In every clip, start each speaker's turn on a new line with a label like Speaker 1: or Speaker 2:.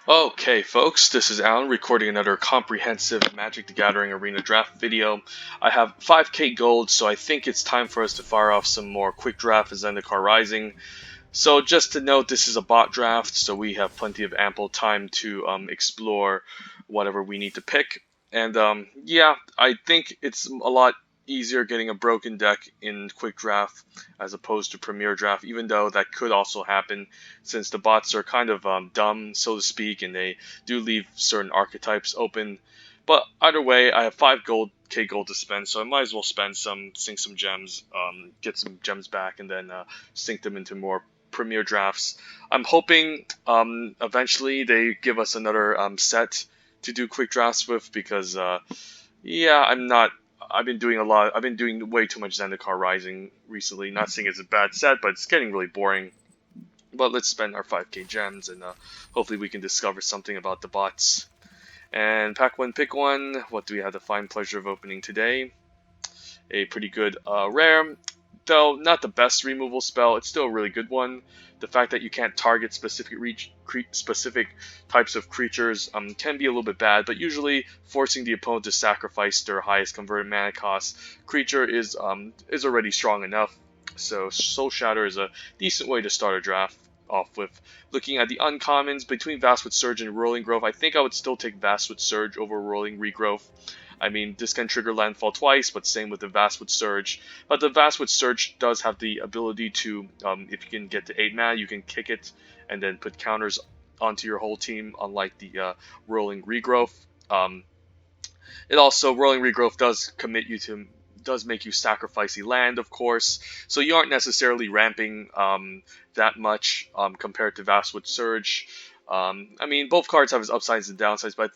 Speaker 1: Okay, folks, this is Alan recording another comprehensive Magic the Gathering Arena draft video. I have 5k gold, so I think it's time for us to fire off some more quick draft as Zendikar Rising. So just to note, this is a bot draft, so we have plenty of ample time to explore whatever we need to pick. And yeah, I think it's a lot easier getting a broken deck in quick draft as opposed to premier draft, even though that could also happen since the bots are kind of dumb, so to speak, and they do leave certain archetypes open. But either way, I have 5k gold to spend, so I might as well spend some, sink some gems, get some gems back, and then sink them into more premier drafts. I'm hoping eventually they give us another set to do quick drafts with because yeah, I've been doing a lot. I've been doing way too much Zendikar Rising recently. Not saying it's a bad set, but it's getting really boring. But let's spend our 5k gems and hopefully we can discover something about the bots. And pack one, pick one. What do we have the fine pleasure of opening today? A pretty good rare, though not the best removal spell. It's still a really good one. The fact that you can't target specific types of creatures can be a little bit bad, but usually forcing the opponent to sacrifice their highest converted mana cost creature is already strong enough. So Soul Shatter is a decent way to start a draft off with. Looking at the uncommons between Vastwood Surge and Rolling Growth, I think I would still take Vastwood Surge over Rolling Regrowth. I mean, this can trigger landfall twice, but same with the Vastwood Surge. But the Vastwood Surge does have the ability to, if you can get to 8 mana, you can kick it and then put counters onto your whole team, unlike the Rolling Regrowth. It also, Rolling Regrowth does make you sacrifice a land, of course, so you aren't necessarily ramping that much compared to Vastwood Surge. I mean, both cards have its upsides and downsides, but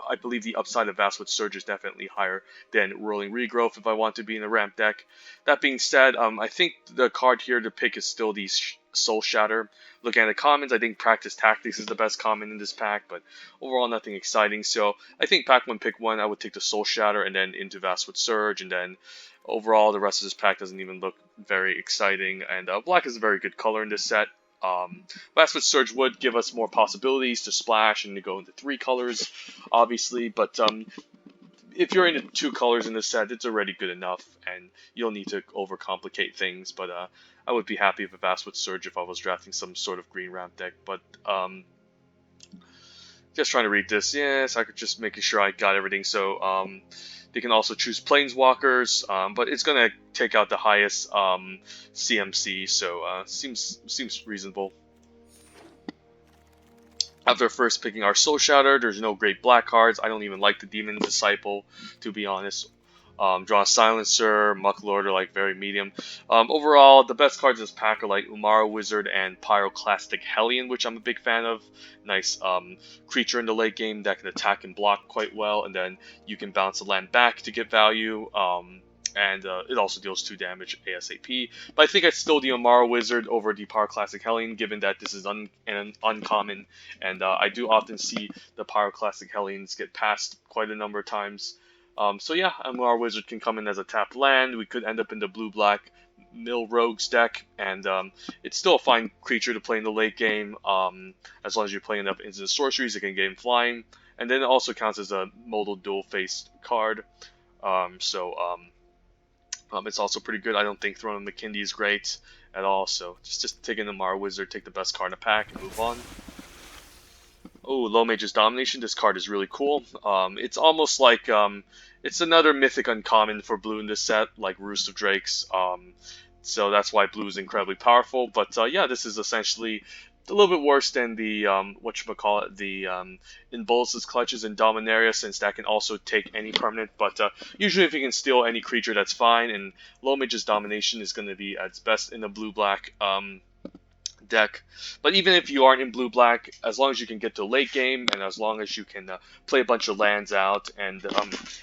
Speaker 1: I believe the upside of Vastwood Surge is definitely higher than Rolling Regrowth if I want to be in a ramp deck. That being said, I think the card here to pick is still the Soul Shatter. Looking at the commons, I think Practice Tactics is the best common in this pack, but overall nothing exciting. So I think pack one, pick one, I would take the Soul Shatter and then into Vastwood Surge, and then overall the rest of this pack doesn't even look very exciting. And black is a very good color in this set. Vastwood Surge would give us more possibilities to splash and to go into 3 colors, obviously, but if you're into 2 colors in this set, it's already good enough, and you don't need to overcomplicate things. But I would be happy with a Vastwood Surge if I was drafting some sort of green ramp deck. But just trying to read this. Yes, I could just making sure I got everything. So they can also choose Planeswalkers, but it's gonna take out the highest CMC, so seems reasonable. After first picking our Soul Shatter, there's no great black cards. I don't even like the Demon Disciple, to be honest. Draw Silencer, Mucklord are like very medium. Overall, the best cards in this pack are like Umara Wizard and Pyroclastic Hellion, which I'm a big fan of. Nice creature in the late game that can attack and block quite well, and then you can bounce a land back to get value. And it also deals 2 damage ASAP. But I think I'd still the Umara Wizard over the Pyroclastic Hellion, given that this is an uncommon, and I do often see the Pyroclastic Hellions get passed quite a number of times. So yeah, Umara Wizard can come in as a tapped land. We could end up in the blue-black Mill Rogues deck, and it's still a fine creature to play in the late game. As long as you're playing enough instant sorceries, it can gain flying, and then it also counts as a modal dual-faced card. It's also pretty good. I don't think throwing McKindy is great at all, so just taking the Umara Wizard, take the best card in the pack, and move on. Oh, Low Mage's Domination. This card is really cool. It's almost like it's another mythic uncommon for blue in this set, like Roost of Drakes. So that's why blue is incredibly powerful. But yeah, this is essentially a little bit worse than the whatchamacallit, the Inbolus's Clutches and Dominaria, since that can also take any permanent. But usually if you can steal any creature, that's fine. And Low Mage's Domination is going to be at its best in the blue-black deck. But even if you aren't in blue-black, as long as you can get to late game, and as long as you can play a bunch of lands out, and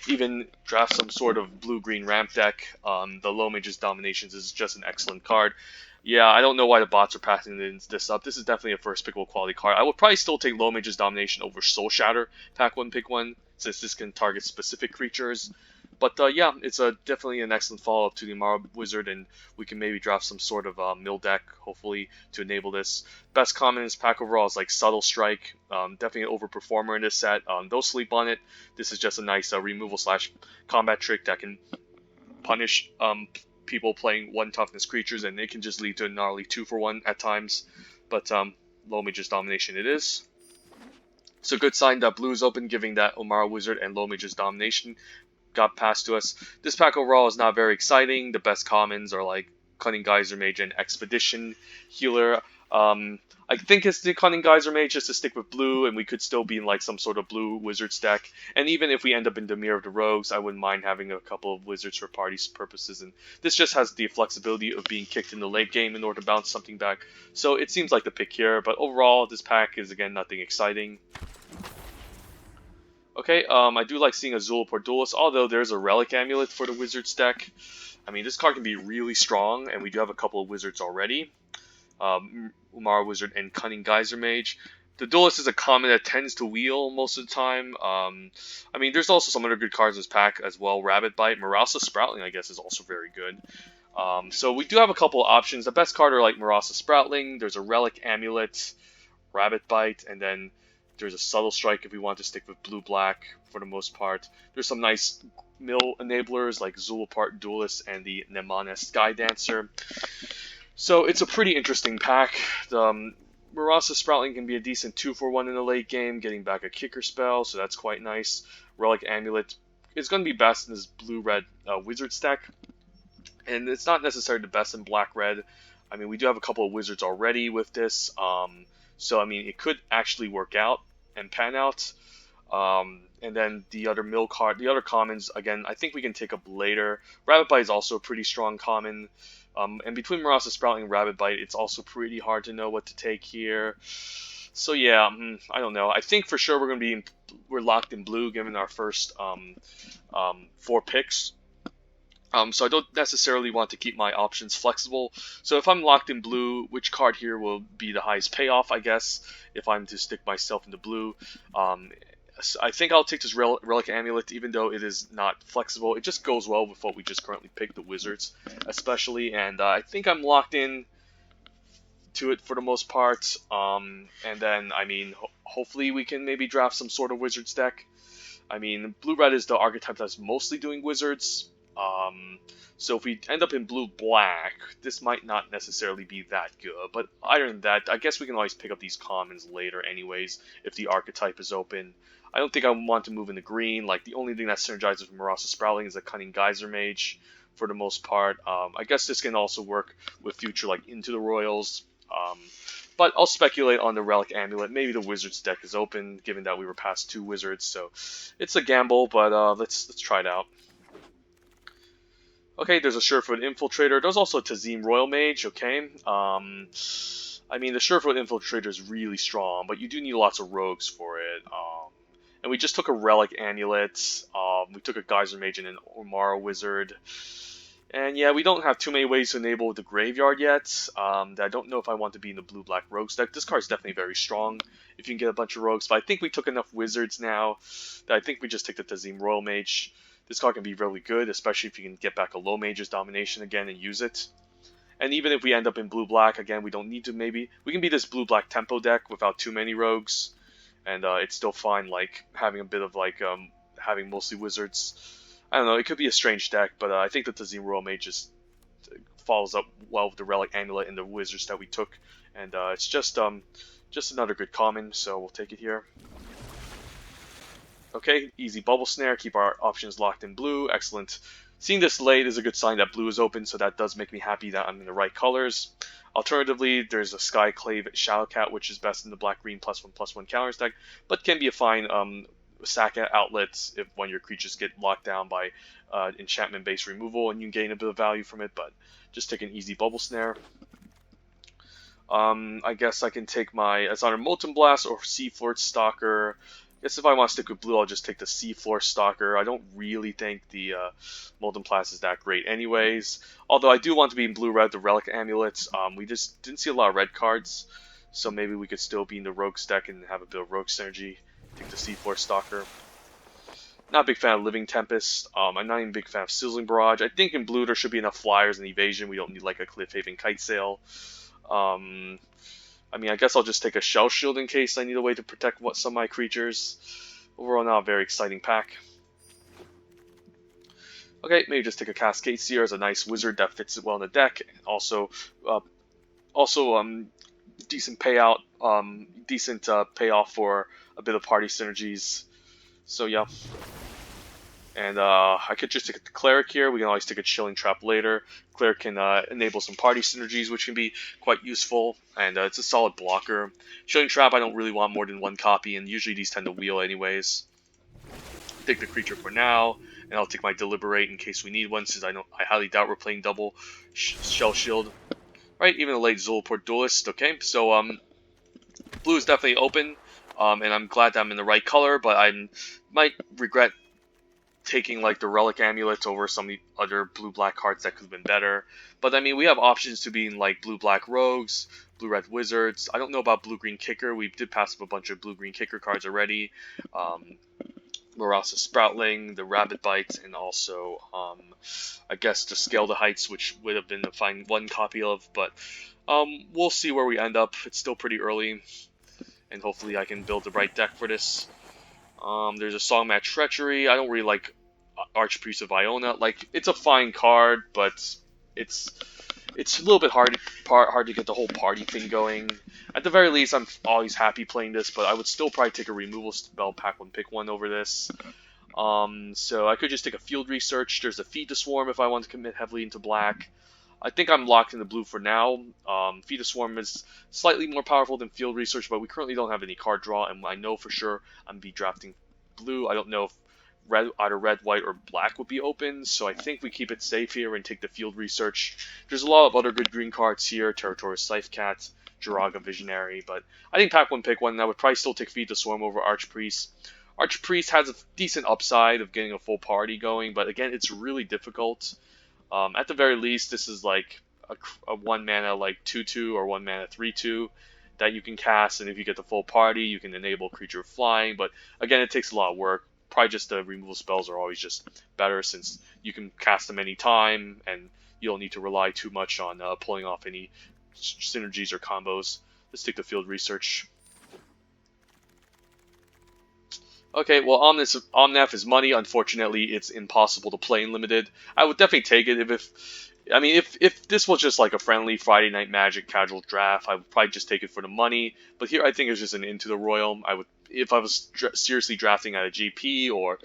Speaker 1: even draft some sort of blue-green ramp deck, the Low Mage's Dominations is just an excellent card. Yeah, I don't know why the bots are passing this up. This is definitely a first pickable quality card. I would probably still take Low Mage's Domination over Soul Shatter, pack one, pick one, since this can target specific creatures. But yeah, it's definitely an excellent follow-up to the Amara Wizard, and we can maybe draft some sort of mill deck, hopefully, to enable this. Best common in this pack overall is like Subtle Strike. Definitely an overperformer in this set. Don't sleep on it. This is just a nice removal slash combat trick that can punish people playing 1 toughness creatures, and it can just lead to a gnarly 2-for-1 at times. But low mage's domination it is. It's a good sign that blue is open, giving that Omara Wizard and low mage's domination got passed to us. This pack overall is not very exciting. The best commons are like Cunning Geyser Mage and Expedition Healer. I think it's the Cunning Geyser Mage just to stick with blue, and we could still be in like some sort of blue wizard stack. And even if we end up in Dimir of the Rogues, I wouldn't mind having a couple of wizards for party purposes. And this just has the flexibility of being kicked in the late game in order to bounce something back. So it seems like the pick here, but overall this pack is again nothing exciting. Okay, I do like seeing a Zulaport Duelist, although there's a Relic Amulet for the Wizards deck. I mean, this card can be really strong, and we do have a couple of Wizards already. Umara Wizard and Cunning Geyser Mage. The Duelist is a common that tends to wheel most of the time. I mean, there's also some other good cards in this pack as well. Rabbit Bite, Marasa Sproutling, I guess, is also very good. So we do have a couple of options. The best card are like Marasa Sproutling, there's a Relic Amulet, Rabbit Bite, and then there's a Subtle Strike if we want to stick with blue-black for the most part. There's some nice mill enablers like Zulaport Duelist and the Nemana Sky Dancer. So it's a pretty interesting pack. The Marasa Sproutling can be a decent 2-for-1 in the late game, getting back a kicker spell, so that's quite nice. Relic Amulet is going to be best in this blue-red wizard stack. And it's not necessarily the best in black-red. I mean, we do have a couple of wizards already with this. So, I mean, it could actually work out and pan out. And then the other mill card, the other commons, again, I think we can take up later. Rabbit Bite is also a pretty strong common. And between Marasa Sproutling and Rabbit Bite, it's also pretty hard to know what to take here. So, yeah, I don't know. I think for sure we're locked in blue given our first 4 picks. So I don't necessarily want to keep my options flexible. So if I'm locked in blue, which card here will be the highest payoff, I guess, if I'm to stick myself into blue? I think I'll take this Relic Amulet, even though it is not flexible. It just goes well with what we just currently picked, the Wizards, especially. And I think I'm locked in to it for the most part. And then, I mean, hopefully we can maybe draft some sort of Wizards deck. I mean, blue-red is the archetype that's mostly doing Wizards. So if we end up in blue-black, this might not necessarily be that good. But other than that, I guess we can always pick up these commons later anyways, if the archetype is open. I don't think I want to move into green. Like, the only thing that synergizes with Marasa Sproutling is a Cunning Geyser Mage, for the most part. I guess this can also work with future, like, Into the Royals. But I'll speculate on the Relic Amulet. Maybe the Wizards deck is open, given that we were past 2 Wizards. So it's a gamble, but let's try it out. Okay, there's a Surefoot Infiltrator. There's also a Tazim Royal Mage, okay. I mean, the Surefoot Infiltrator is really strong, but you do need lots of rogues for it. And we just took a Relic Amulet. We took a Geyser Mage and an Omara Wizard. And yeah, we don't have too many ways to enable the Graveyard yet. I don't know if I want to be in the blue-black Rogues deck. This card's definitely very strong if you can get a bunch of Rogues. But I think we took enough Wizards now that I think we just take the Tazim Royal Mage. This card can be really good, especially if you can get back a low mage's domination again and use it. And even if we end up in blue-black, again, we don't need to maybe. We can be this blue-black tempo deck without too many rogues. And it's still fine, like, having a bit of, like, having mostly wizards. I don't know, it could be a strange deck, but I think the Tazim Royal Mage just follows up well with the Relic Amulet and the wizards that we took. And it's just another good common, so we'll take it here. Okay, easy Bubble Snare, keep our options locked in blue, excellent. Seeing this late is a good sign that blue is open, so that does make me happy that I'm in the right colors. Alternatively, there's a Skyclave Shadowcat, which is best in the black-green +1/+1 counters deck, but can be a fine sack outlet if one of your creatures get locked down by enchantment-based removal, and you can gain a bit of value from it, but just take an easy Bubble Snare. I guess I can take my, it's either Molten Blast or Seafloor Stalker. I guess if I want to stick with blue, I'll just take the Seafloor Stalker. I don't really think the Molten Blast is that great anyways. Although I do want to be in blue-red, the Relic Amulets. We just didn't see a lot of red cards, so maybe we could still be in the Rogues deck and have a bit of Rogue synergy. Take the Seafloor Stalker. Not a big fan of Living Tempest. I'm not even a big fan of Sizzling Barrage. I think in blue there should be enough flyers and evasion. We don't need like a Cliffhaven Kite Sail. Um, I mean, I guess I'll just take a Shell Shield in case I need a way to protect some of my creatures. Overall, not a very exciting pack. Okay, maybe just take a Cascade Seer as a nice wizard that fits well in the deck. Also, uh, decent payout, decent payoff for a bit of party synergies. So yeah. And I could just take a Cleric here. We can always take a Chilling Trap later. Cleric can enable some party synergies, which can be quite useful. And it's a solid blocker. Chilling Trap, I don't really want more than one copy, and usually these tend to wheel anyways. Take the creature for now, and I'll take my Deliberate in case we need one, since I highly doubt we're playing double Shell Shield. Right, even a late Zulaport Duelist. Okay, so blue is definitely open, and I'm glad that I'm in the right color, but I might regret taking like the Relic Amulets over some of the other blue-black cards that could have been better. But I mean, we have options to being like blue-black Rogues, blue-red Wizards. I don't know about blue-green Kicker. We did pass up a bunch of blue-green Kicker cards already. Marasa Sproutling, the Rabbit Bite, and also, I guess, the Scale the Heights, which would have been a fine one copy of. But we'll see where we end up. It's still pretty early, and hopefully I can build the right deck for this. There's a Songmat Treachery. I don't really like Archpriest of Iona. Like, it's a fine card, but it's a little bit hard to get the whole party thing going. At the very least, I'm always happy playing this, but I would still probably take a removal spell, pack one, pick one over this. So I could just take a Field Research. There's a Feed the Swarm if I want to commit heavily into black. I think I'm locked into blue for now. Feed the Swarm is slightly more powerful than Field Research, but we currently don't have any card draw, and I know for sure I'm be drafting blue. I don't know if either red, white, or black would be open, so I think we keep it safe here and take the Field Research. There's a lot of other good green cards here, Territorial Scythecat, Jiraga Visionary, but I think pack one, pick one, and I would probably still take Feed the Swarm over Archpriest. Archpriest has a decent upside of getting a full party going, but again, it's really difficult. At the very least, this is like a 1 mana like 2/2 or 1 mana 3/2 that you can cast, and if you get the full party, you can enable creature flying, but again, it takes a lot of work. Probably just the removal spells are always just better since you can cast them anytime, and you don't need to rely too much on pulling off any synergies or combos. Let's take the Field Research. Okay, well, Omnath is money. Unfortunately, it's impossible to play in limited. I would definitely take it if this was just like a friendly Friday Night Magic casual draft, I would probably just take it for the money. But here, I think it's just an Into the Royal. If I was seriously drafting at a GP or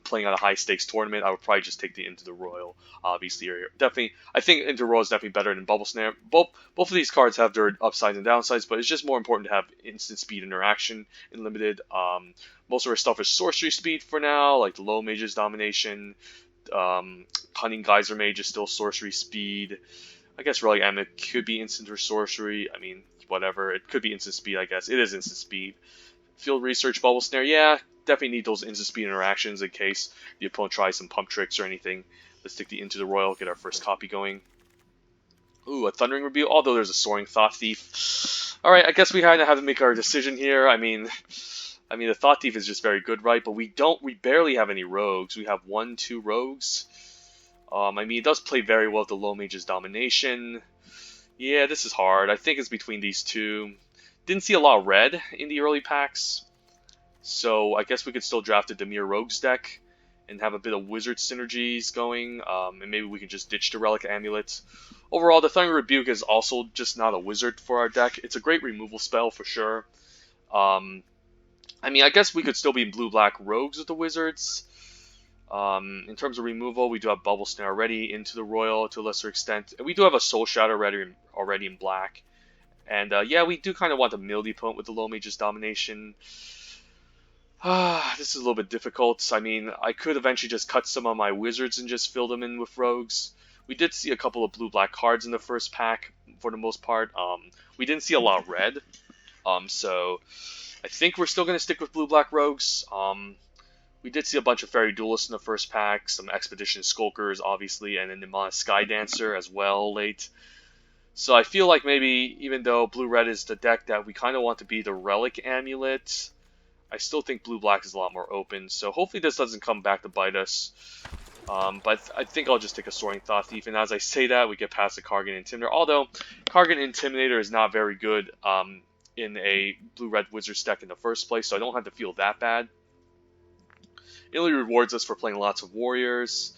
Speaker 1: playing at a high stakes tournament, I would probably just take the Into the Royal. Obviously, definitely, I think Into the Royal is definitely better than Bubble Snare. Both of these cards have their upsides and downsides, but it's just more important to have instant speed interaction in limited. Most of our stuff is sorcery speed for now, like the Low Mage's Domination. Cunning Geyser Mage is still sorcery speed. I guess Relic Amulet could be instant or sorcery. I mean, whatever. It could be instant speed, I guess. It is instant speed. Field Research, Bubble Snare, yeah, definitely need those instant speed interactions in case the opponent tries some pump tricks or anything. Let's take the Into the Royal, get our first copy going. Ooh, a Thundering Rebuke, although there's a Soaring Thought Thief. Alright, I guess we kind of have to make our decision here. I mean, the Thought Thief is just very good, right? But we barely have any rogues. We have 2 rogues. It does play very well with the Low Mage's Domination. Yeah, this is hard. I think it's between these two. Didn't see a lot of red in the early packs. So I guess we could still draft a Dimir Rogues deck and have a bit of wizard synergies going. And maybe we can just ditch the Relic Amulet. Overall, the Thundering Rebuke is also just not a wizard for our deck. It's a great removal spell for sure. I guess we could still be in blue-black Rogues with the wizards. In terms of removal, we do have Bubble Snare already, Into the Royal to a lesser extent. And we do have a Soul Shadow already in black. And yeah, we do kind of want to mill the opponent with the Low Mage's Domination. This is a little bit difficult. I could eventually just cut some of my wizards and just fill them in with rogues. We did see a couple of blue-black cards in the first pack, for the most part. We didn't see a lot of red. So I think we're still going to stick with blue-black rogues. We did see a bunch of Fairy Duelists in the first pack, some Expedition Skulkers, obviously, and an Nimana Sky Dancer as well late. So I feel like maybe, even though blue-red is the deck that we kind of want to be the Relic Amulet, I still think blue-black is a lot more open, so hopefully this doesn't come back to bite us. But I think I'll just take a Soaring Thought Thief, and as I say that, we get past the Kargan Intimidator. Although, Kargan Intimidator is not very good in a blue-red Wizard deck in the first place, so I don't have to feel that bad. It only rewards us for playing lots of Warriors.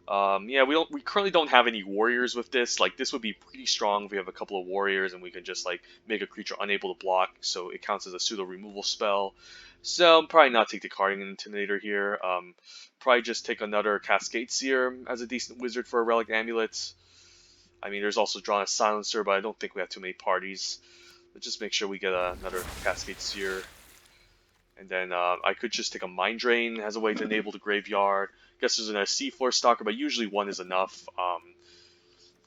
Speaker 1: Yeah, we currently don't have any Warriors with this. Like, this would be pretty strong if we have a couple of Warriors and we can just, like, make a creature unable to block, so it counts as a pseudo-removal spell. So, probably not take the Kargan Intimidator here. Probably just take another Cascade Seer as a decent wizard for a Relic Amulet. I mean, there's also Drawn a Silencer, but I don't think we have too many parties. Let's just make sure we get another Cascade Seer. And then I could just take a Mind Drain as a way to enable the graveyard. Guess there's a Seafloor Stalker, but usually one is enough.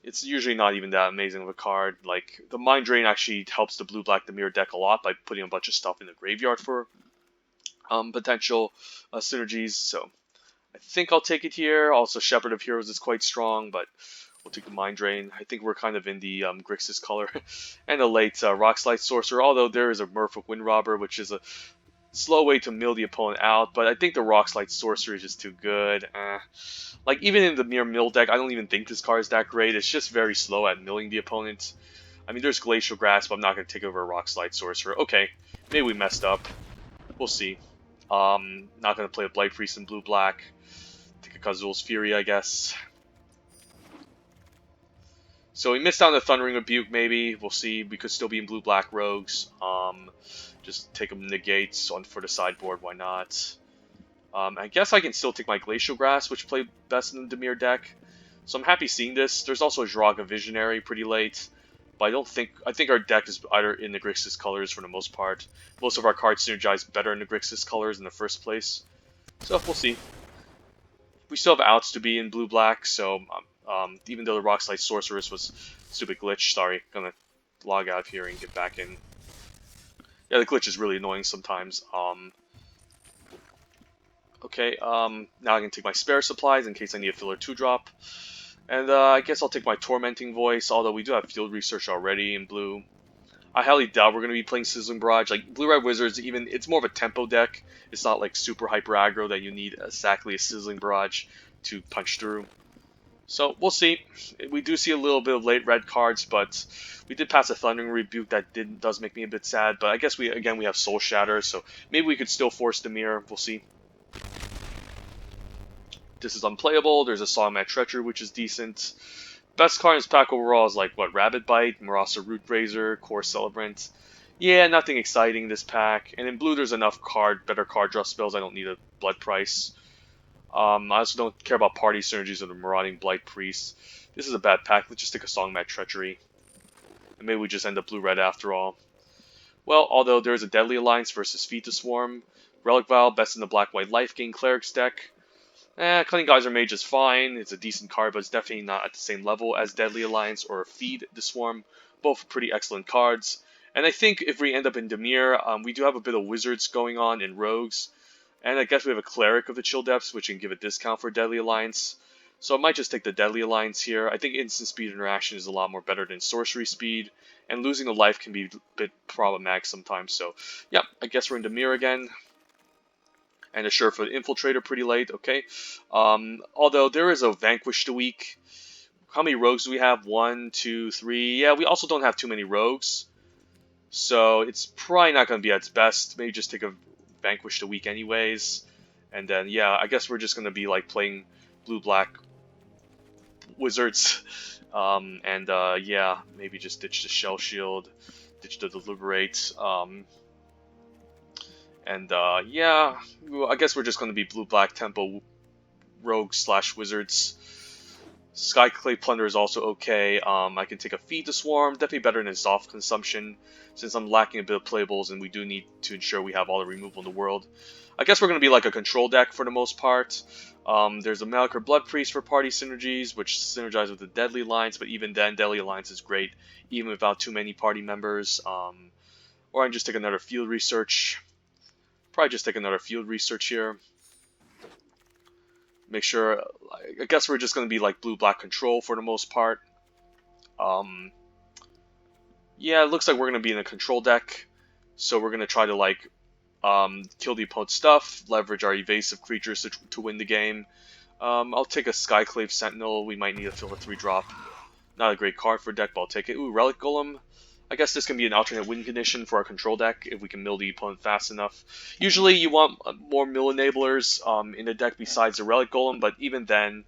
Speaker 1: It's usually not even that amazing of a card. Like, the Mind Drain actually helps the blue-black Dimir deck a lot by putting a bunch of stuff in the graveyard for potential synergies. So I think I'll take it here. Also, Shepherd of Heroes is quite strong, but we'll take the Mind Drain. I think we're kind of in the Grixis color. And a late Rockslide Sorcerer, although there is a Merfolk Windrobber, which is a slow way to mill the opponent out, but I think the Rockslide Sorcerer is just too good. Like, even in the mere mill deck, I don't even think this card is that great. It's just very slow at milling the opponent. I mean, there's Glacial Grasp, but I'm not going to take over a Rockslide Sorcerer. Okay, maybe we messed up. We'll see. Not going to play a Blight Priest in blue-black. Take a Kazul's Fury, I guess. So we missed out on the Thundering Rebuke, maybe. We'll see. We could still be in blue-black rogues. Just take them negates for the sideboard, why not? I guess I can still take my Glacial Grasp, which play best in the Dimir deck. So I'm happy seeing this. There's also a Draga Visionary pretty late. But I think our deck is either in the Grixis colors for the most part. Most of our cards synergize better in the Grixis colors in the first place. So we'll see. We still have outs to be in blue-black, so even though the Rockslide Sorceress was stupid glitch, sorry, gonna log out here and get back in. Yeah, the glitch is really annoying sometimes. Okay, now I can take my spare supplies in case I need a filler 2-drop. And I guess I'll take my Tormenting Voice, although we do have Field Research already in blue. I highly doubt we're going to be playing Sizzling Barrage. Like, Blue-Red Wizards, it's more of a tempo deck. It's not like super hyper aggro that you need exactly a Sizzling Barrage to punch through. So, we'll see. We do see a little bit of late red cards, but we did pass a Thundering Rebuke that does make me a bit sad. But I guess we have Soul Shatter, so maybe we could still force Dimir. We'll see. This is unplayable. There's a Songmat Treachery, which is decent. Best card in this pack overall is like, what, Rabbit Bite, Marasa Root Raiser, Core Celebrant. Yeah, nothing exciting in this pack. And in blue, there's enough better card draw spells. I don't need a Blood Price. I also don't care about party synergies of the Marauding Blight Priest. This is a bad pack. Let's just take a Songmat Treachery. And maybe we just end up blue-red after all. Well, although there is a Deadly Alliance versus Feed the Swarm. Relic Vial, best in the Black-White Life Gain Clerics deck. Cunning Geyser Mage is fine. It's a decent card, but it's definitely not at the same level as Deadly Alliance or Feed the Swarm. Both pretty excellent cards. And I think if we end up in Dimir, we do have a bit of Wizards going on in Rogues. And I guess we have a Cleric of the Chill Depths, which can give a discount for Deadly Alliance. So I might just take the Deadly Alliance here. I think Instant Speed Interaction is a lot more better than Sorcery Speed. And losing a life can be a bit problematic sometimes. So, yeah, I guess we're in Dimir again. And a Surefoot Infiltrator pretty late, okay. Although there is a Vanquish the Weak. How many rogues do we have? 1, 2, 3. Yeah, we also don't have too many rogues. So it's probably not going to be at its best. Maybe just take a Vanquish the Weak anyways. And then, yeah, I guess we're just going to be like playing blue-black Wizards. Yeah, maybe just ditch the Shell Shield. Ditch the Deliberate. Yeah, I guess we're just going to be blue-black tempo rogues / wizards. Skyclave Plunder is also okay. I can take a Feed the Swarm, definitely better than Soft Consumption, since I'm lacking a bit of playables and we do need to ensure we have all the removal in the world. I guess we're going to be like a control deck for the most part. There's a Malachor Blood Priest for party synergies, which synergize with the Deadly Alliance, but even then, Deadly Alliance is great, even without too many party members. Or I can just take another Field Research. Probably just take another Field Research here. Make sure, I guess we're just going to be like blue-black control for the most part. Yeah, it looks like we're going to be in a control deck. So we're going to try to like kill the opponent's stuff, leverage our evasive creatures to win the game. I'll take a Skyclave Sentinel. We might need to fill a 3-drop. Not a great card for a deck, but I'll take it. Ooh, Relic Golem. I guess this can be an alternate win condition for our control deck if we can mill the opponent fast enough. Usually you want more mill enablers in the deck besides the Relic Golem, but even then,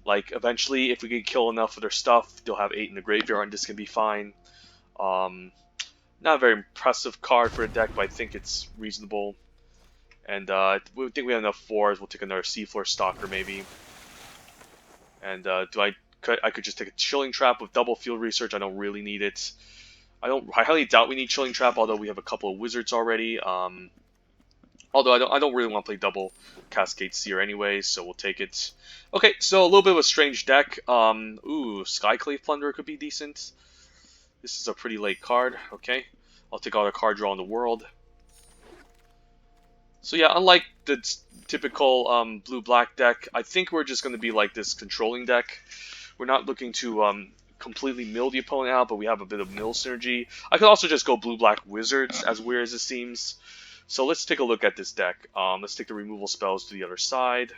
Speaker 1: like, eventually if we can kill enough of their stuff, they'll have 8 in the graveyard and this can be fine. Not a very impressive card for a deck, but I think it's reasonable. And we think we have enough 4s. We'll take another Seafloor Stalker maybe. And I could just take a Chilling Trap with double Field Research. I don't really need it. I highly doubt we need Chilling Trap, although we have a couple of Wizards already. Although I don't really want to play double Cascade Seer anyway, so we'll take it. Okay, so a little bit of a strange deck. Ooh, Skyclave Plunderer could be decent. This is a pretty late card. Okay, I'll take all the card draw in the world. So yeah, unlike the typical blue-black deck, I think we're just going to be like this controlling deck. We're not looking to completely mill the opponent out, but we have a bit of mill synergy. I could also just go blue-black Wizards, as weird as it seems. So let's take a look at this deck. Let's take the removal spells to the other side.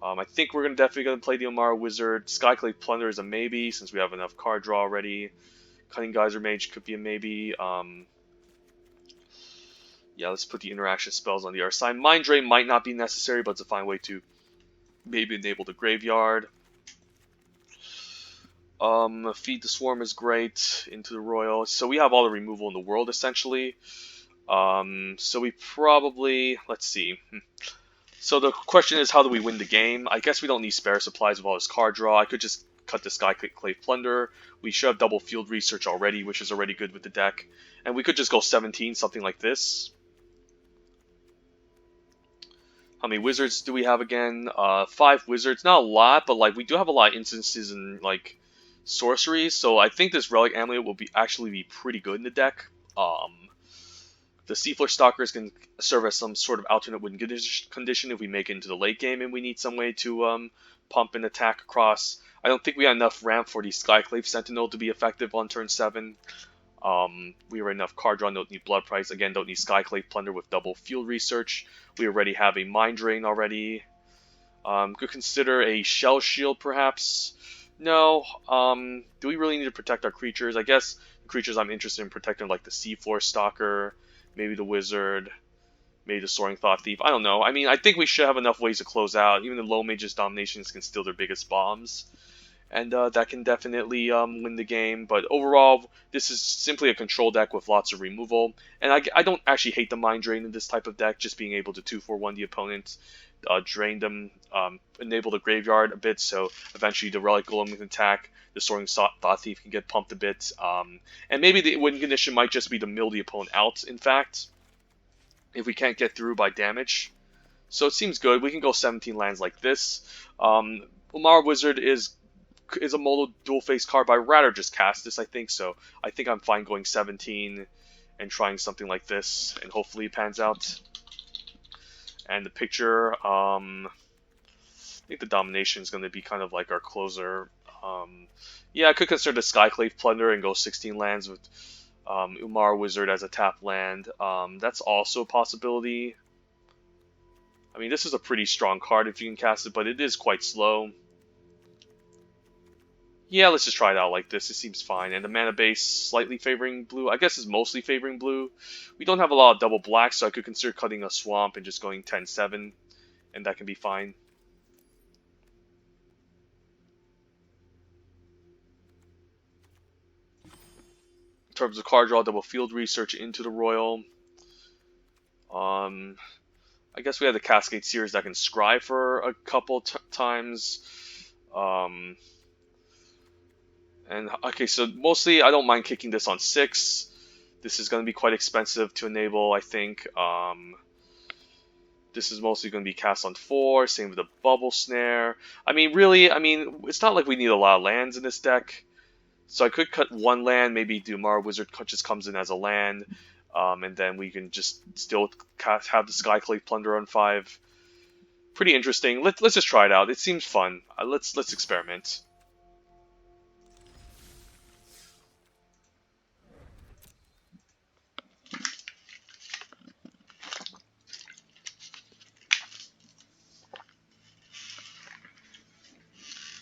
Speaker 1: I think we're definitely going to play the Omara Wizard. Skyclave Plunder is a maybe, since we have enough card draw already. Cunning Geyser Mage could be a maybe. Yeah, let's put the interaction spells on the other side. Mind Drain might not be necessary, but it's a fine way to maybe enable the graveyard. Feed the Swarm is great into the Royal. So we have all the removal in the world, essentially. So we probably... Let's see. So the question is, how do we win the game? I guess we don't need spare supplies with all this card draw. I could just cut the Skyclave Plunder. We should have double Field Research already, which is already good with the deck. And we could just go 17, something like this. How many Wizards do we have again? 5 Wizards. Not a lot, but like we do have a lot of instances in like sorceries. So I think this Relic Amulet will actually be pretty good in the deck. The Seafloor Stalkers can serve as some sort of alternate win condition if we make it into the late game and we need some way to pump and attack across. I don't think we have enough ramp for the Skyclave Sentinel to be effective on turn 7. We have enough card draw, don't need Blood Price. Again, don't need Skyclave Plunder with double Field Research. We already have a Mind Drain already. Could consider a Shell Shield perhaps. No. Do we really need to protect our creatures? I guess the creatures I'm interested in protecting, like the Seafloor Stalker, maybe the Wizard, maybe the Soaring Thought Thief. I don't know. I mean, I think we should have enough ways to close out. Even the low mages dominations can steal their biggest bombs. And that can definitely win the game. But overall, this is simply a control deck with lots of removal. And I don't actually hate the Mind Drain in this type of deck. Just being able to 2-for-1 the opponent, drain them, enable the graveyard a bit. So eventually the Relic Golem can attack. The Soaring Thought Thief can get pumped a bit. And maybe the win condition might just be to mill the opponent out, in fact. If we can't get through by damage. So it seems good. We can go 17 lands like this. Omara Wizard is a mono dual-face card, but I'd rather just cast this, I think. So I think I'm fine going 17 and trying something like this, and hopefully it pans out. And the picture, I think the Domination is going to be kind of like our closer. Yeah, I could consider the Skyclave Plunder and go 16 lands with Umar Wizard as a tap land. That's also a possibility. I mean, this is a pretty strong card if you can cast it, but it is quite slow. Yeah, let's just try it out like this. It seems fine. And the mana base slightly favoring blue. I guess is mostly favoring blue. We don't have a lot of double black, so I could consider cutting a swamp and just going 10-7. And that can be fine. In terms of card draw, double Field Research into the Royal. I guess we have the Cascade Seers that can scry for a couple times. And okay, so mostly I don't mind kicking this on 6. This is going to be quite expensive to enable, I think. This is mostly going to be cast on 4. Same with the Bubble Snare. I mean, really, it's not like we need a lot of lands in this deck. So I could cut 1 land. Maybe Dimir Wizard just comes in as a land. And then we can just still have the Skyclave Plunder on 5. Pretty interesting. Let's just try it out. It seems fun. Let's experiment.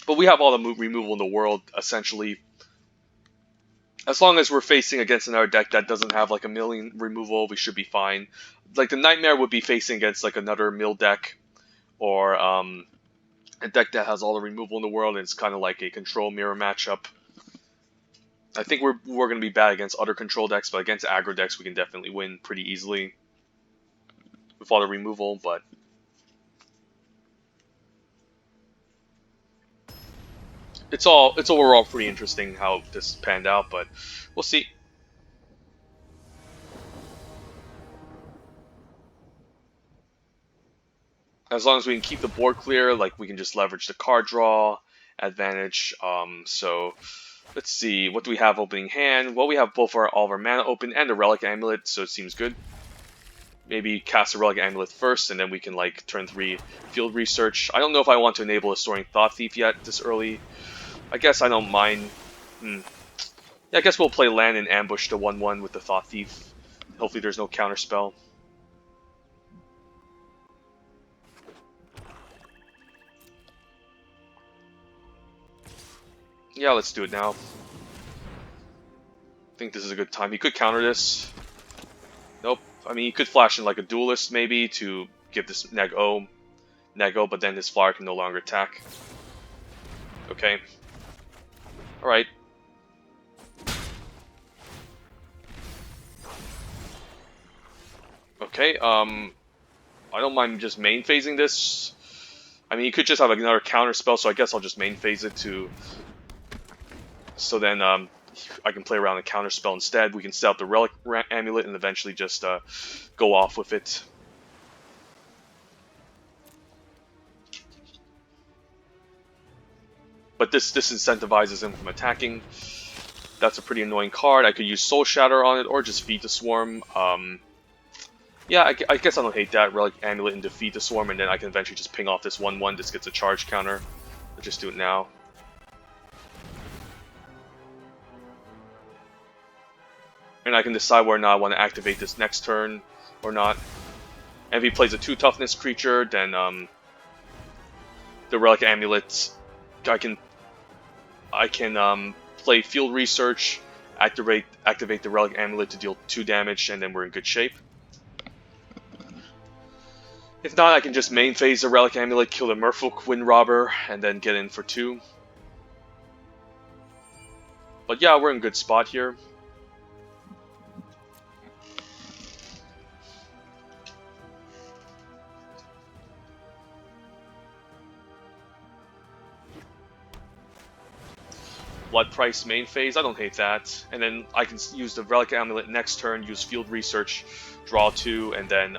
Speaker 1: But we have all the removal in the world, essentially. As long as we're facing against another deck that doesn't have like a milling removal, we should be fine. Like the Nightmare would be facing against like another mill deck, or a deck that has all the removal in the world, and it's kind of like a control mirror matchup. I think we're going to be bad against other control decks, but against aggro decks we can definitely win pretty easily with all the removal. But it's overall pretty interesting how this panned out, but we'll see. As long as we can keep the board clear, like we can just leverage the card draw advantage. So let's see, what do we have opening hand? Well, we have all of our mana open and the Relic Amulet, so it seems good. Maybe cast a Relic Amulet first, and then we can like turn 3 Field Research. I don't know if I want to enable a Soaring Thought Thief yet this early. I guess I don't mind. Yeah, I guess we'll play land and ambush the 1/1 with the Thought Thief. Hopefully there's no counter spell. Yeah, let's do it now. I think this is a good time. He could counter this. Nope. I mean, he could flash in like a Duelist maybe to give this Nego, but then his flyer can no longer attack. Okay. Alright. Okay, I don't mind just main phasing this. I mean, he could just have like another counter spell, so I guess I'll just main phase it to... So then, I can play around the counter spell instead. We can set up the Relic Amulet and eventually just go off with it. But this disincentivizes him from attacking. That's a pretty annoying card. I could use Soul Shatter on it or just Feed the Swarm. Yeah, I guess I don't hate that. Relic Amulet and Defeat the Swarm, and then I can eventually just ping off this 1/1. This gets a charge counter. Let's just do it now. And I can decide whether or not I want to activate this next turn or not. And if he plays a 2 toughness creature, then the Relic Amulet, I can play Field Research, activate the Relic Amulet to deal 2 damage, and then we're in good shape. If not, I can just main phase the Relic Amulet, kill the Merfolk Wind Robber, and then get in for 2. But yeah, we're in a good spot here. Blood Price main phase, I don't hate that. And then I can use the Relic Amulet next turn, use Field Research, draw 2, and then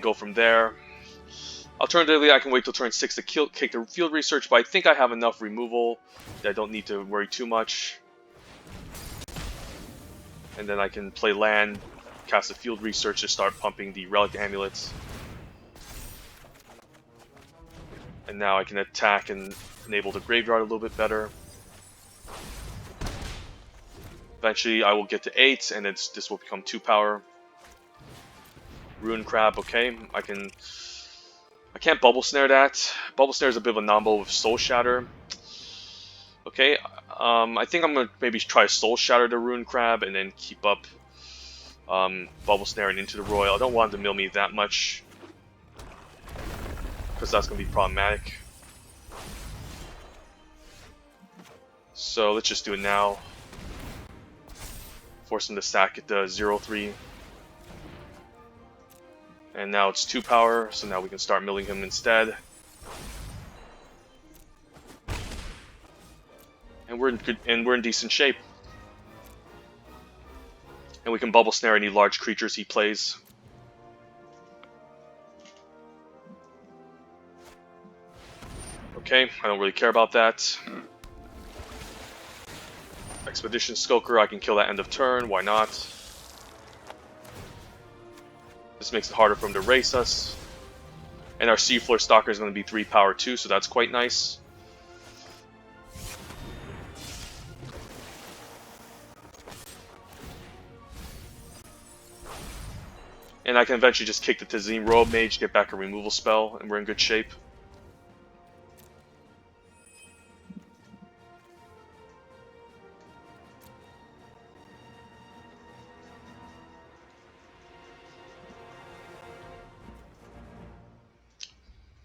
Speaker 1: go from there. Alternatively, I can wait till turn 6 to kick the Field Research, but I think I have enough removal that I don't need to worry too much. And then I can play land, cast a Field Research to start pumping the Relic Amulets. And now I can attack and enable the graveyard a little bit better. Eventually I will get to 8, and this will become 2 power. Ruin Crab, okay. I can't Bubble Snare that. Bubble Snare is a bit of a non-bubble with Soul Shatter. Okay, I think I'm gonna maybe try Soul Shatter the Ruin Crab and then keep up Bubble Snare and Into the Royal. I don't want him to mill me that much, because that's gonna be problematic. So let's just do it now. Force him to stack at the 0/3. And now it's 2 power, so now we can start milling him instead. And we're in decent shape. And we can Bubble Snare any large creatures he plays. Okay, I don't really care about that. Expedition Skulker, I can kill that end of turn, why not? This makes it harder for him to race us. And our Seafloor Stalker is going to be 3 power too, so that's quite nice. And I can eventually just kick the Tazim Royal Mage, get back a removal spell, and we're in good shape.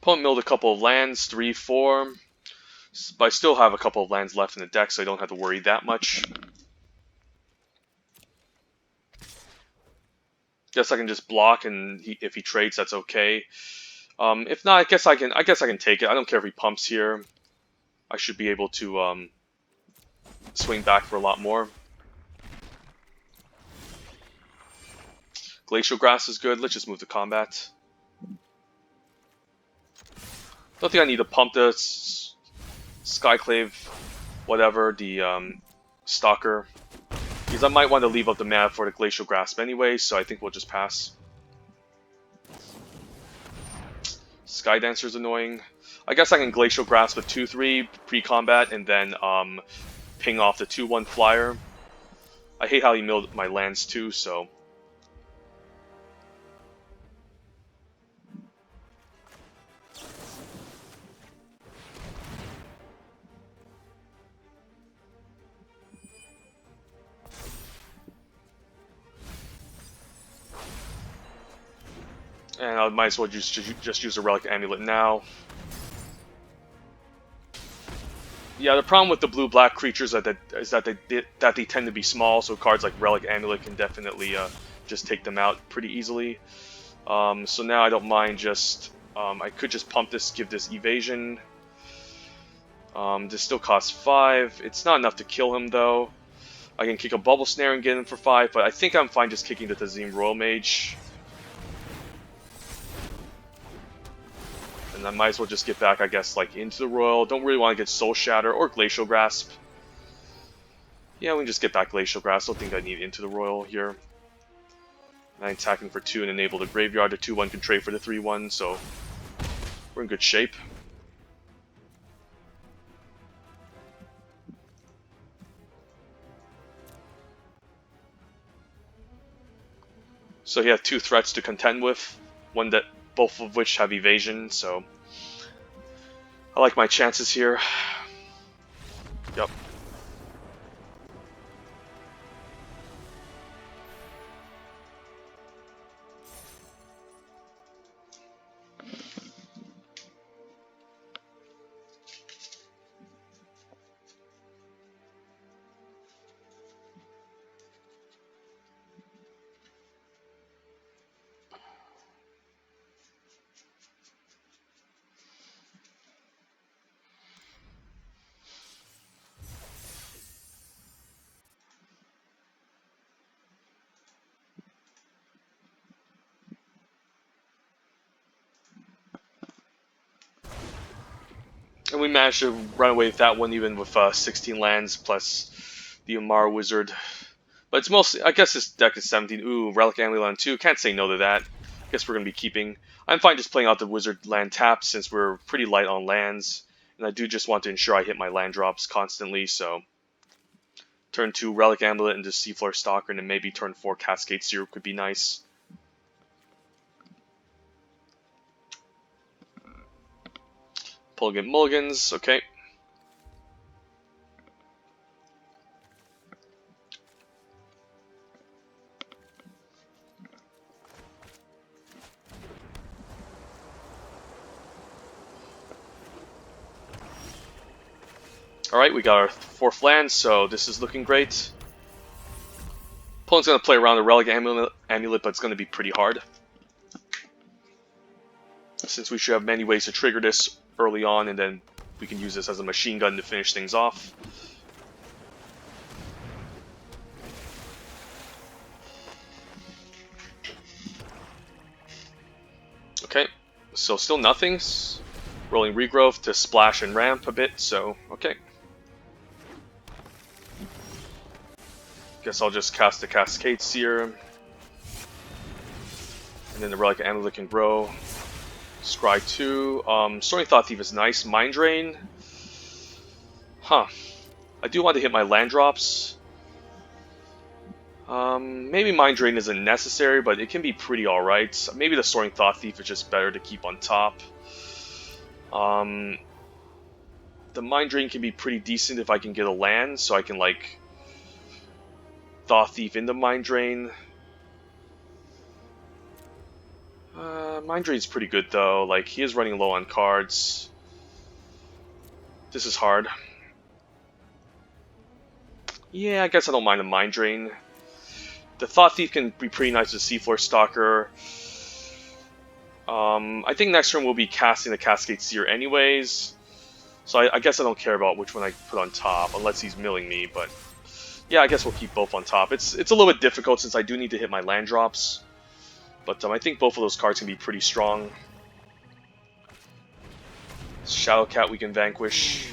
Speaker 1: Opponent milled a couple of lands, 3, 4. But I still have a couple of lands left in the deck, so I don't have to worry that much. Guess I can just block, and if he trades, that's okay. If not, I guess I can take it. I don't care if he pumps here. I should be able to swing back for a lot more. Glacial Grass is good. Let's just move to combat. Don't think I need to pump the Skyclave, whatever, the Stalker. Because I might want to leave up the mana for the Glacial Grasp anyway, so I think we'll just pass. Sky Dancer's annoying. I guess I can Glacial Grasp with 2-3 pre-combat and then ping off the 2-1 flyer. I hate how he milled my lands too, so... And I might as well just use a Relic Amulet now. Yeah, the problem with the blue-black creatures is that they tend to be small, so cards like Relic Amulet can definitely just take them out pretty easily. So now I don't mind just... I could just pump this, give this evasion. This still costs 5. It's not enough to kill him, though. I can kick a Bubble Snare and get him for 5, but I think I'm fine just kicking the Tazim Royal Mage. And I might as well just get back, I guess, like into the Royal. Don't really want to get Soul Shatter or Glacial Grasp. Yeah, we can just get back Glacial Grasp. Don't think I need into the Royal here. I'm attacking for 2 and enable the Graveyard. The 2-1 can trade for the 3-1, so we're in good shape. So he has 2 threats to contend with, both of which have evasion, so I like my chances here. Yep. And we managed to run away with that one even with 16 lands plus the Umar Wizard. But it's mostly, I guess this deck is 17. Ooh, Relic Amulet on 2. Can't say no to that. Guess we're going to be keeping. I'm fine just playing out the Wizard land tap since we're pretty light on lands. And I do just want to ensure I hit my land drops constantly, so... Turn 2 Relic Amulet into Seafloor Stalker, and then maybe turn 4 Cascade Seer could be nice. Pulling mulligans, okay. Alright, we got our 4th land, so this is looking great. Opponent's going to play around the Relic Amulet, but it's going to be pretty hard. Since we should have many ways to trigger this early on, and then we can use this as a machine gun to finish things off. Okay, so still nothing. Rolling Regrowth to splash and ramp a bit, so okay. Guess I'll just cast the Cascade Seer. And then the Relic Amulet can grow. Scry 2. Soaring Thought Thief is nice. Mind Drain. Huh. I do want to hit my land drops. Maybe Mind Drain isn't necessary, but it can be pretty alright. Maybe the Soaring Thought Thief is just better to keep on top. The Mind Drain can be pretty decent if I can get a land, so I can, like, Thought Thief into Mind Drain. Mind Drain's pretty good though. Like, he is running low on cards. This is hard. Yeah, I guess I don't mind a Mind Drain. The Thought Thief can be pretty nice with Seafloor Stalker. I think next turn we'll be casting the Cascade Seer anyways. So I guess I don't care about which one I put on top, unless he's milling me, but... Yeah, I guess we'll keep both on top. It's a little bit difficult since I do need to hit my land drops. But I think both of those cards can be pretty strong. Shadow Cat we can vanquish.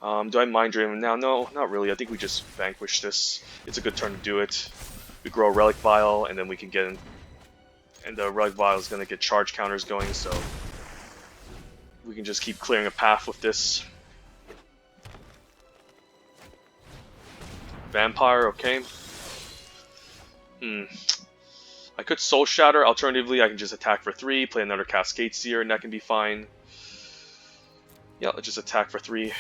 Speaker 1: Do I Mind Drain him now? No, not really. I think we just vanquish this. It's a good turn to do it. We grow a Relic Vial, and then we can get in. And the Relic Vial is going to get charge counters going, so we can just keep clearing a path with this. Vampire, okay. I could Soul Shatter. Alternatively, I can just attack for 3, play another Cascade Seer, and that can be fine. Yeah, let's just attack for 3.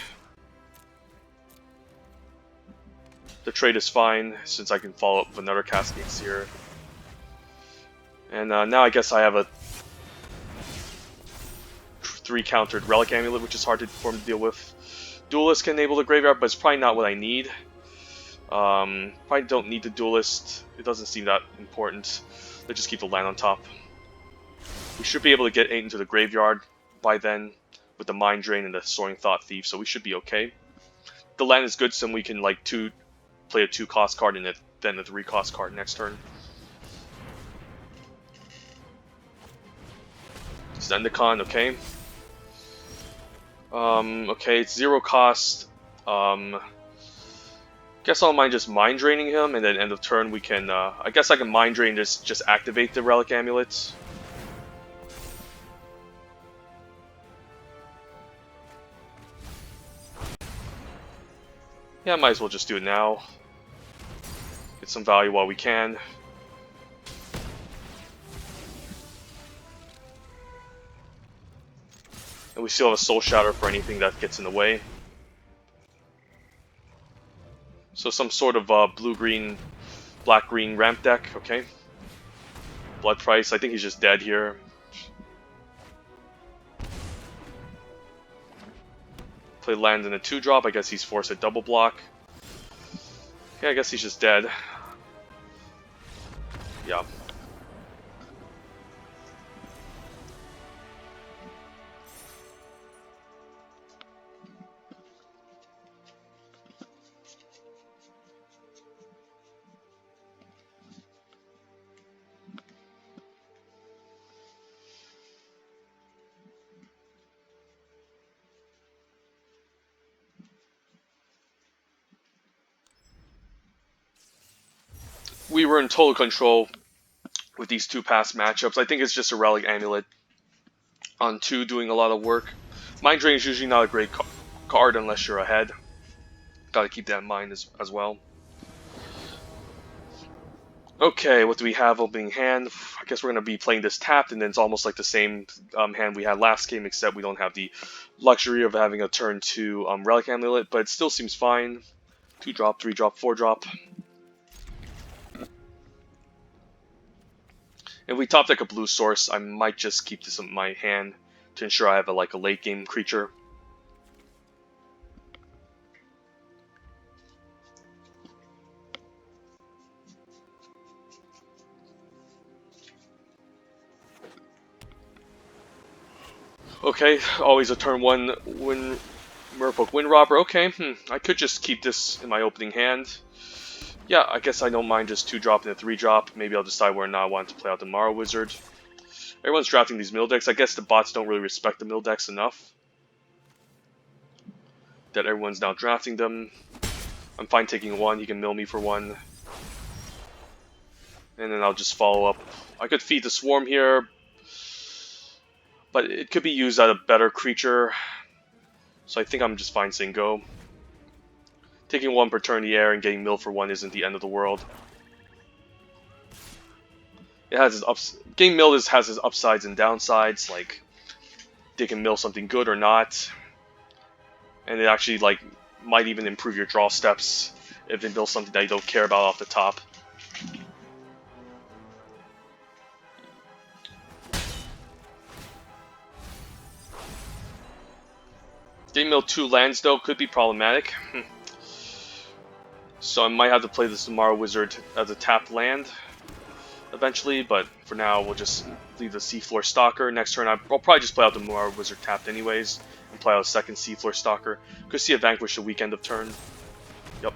Speaker 1: The trade is fine, since I can follow up with another Cascade Seer. And now I guess I have a 3-countered Relic Amulet, which is hard for him to deal with. Duelist can enable the Graveyard, but it's probably not what I need. Probably don't need the Duelist. It doesn't seem that important. Let's just keep the land on top. We should be able to get 8 into the Graveyard by then, with the Mind Drain and the Soaring Thought Thief, so we should be okay. The land is good, so we can like play a 2-cost card and then a 3-cost card next turn. Zendikar, okay. Okay, it's 0 cost. Guess I don't mind just Mind Draining him, and then end of turn we can, I guess I can Mind Drain just activate the Relic Amulets. Yeah, I might as well just do it now. Get some value while we can. And we still have a Soul Shatter for anything that gets in the way. So some sort of blue-green, black-green ramp deck, okay. Blood Price, I think he's just dead here. Play land in a 2-drop, I guess he's forced to double block. Okay, I guess he's just dead. Yeah. We were in total control with these 2 past matchups. I think it's just a Relic Amulet on 2 doing a lot of work. Mind Drain is usually not a great card unless you're ahead. Gotta keep that in mind as well. Okay, what do we have opening hand? I guess we're going to be playing this tapped, and then it's almost like the same hand we had last game, except we don't have the luxury of having a turn 2 Relic Amulet, but it still seems fine. 2-drop, 3-drop, 4-drop. If we top deck a blue source, I might just keep this in my hand to ensure I have a late game creature. Okay, always a turn 1 Merfolk Windrobber. Okay, I could just keep this in my opening hand. Yeah, I guess I don't mind just 2-drop and a 3-drop. Maybe I'll decide where or not I want to play out the Morrow Wizard. Everyone's drafting these mill decks. I guess the bots don't really respect the mill decks enough that everyone's now drafting them. I'm fine taking 1. He can mill me for 1. And then I'll just follow up. I could feed the Swarm here, but it could be used at a better creature. So I think I'm just fine saying go. Taking 1 per turn in the air and getting milled for 1 isn't the end of the world. It has its ups. Getting milled has its upsides and downsides. Like, they can mill something good or not, and it actually might even improve your draw steps if they mill something that you don't care about off the top. Getting mill 2 lands though could be problematic. So I might have to play the Samara Wizard as a tapped land eventually, but for now we'll just leave the Seafloor Stalker. Next turn I'll probably just play out the Samara Wizard tapped anyways, and play out a second Seafloor Stalker. Could see a Vanquish the weekend of turn. Yep.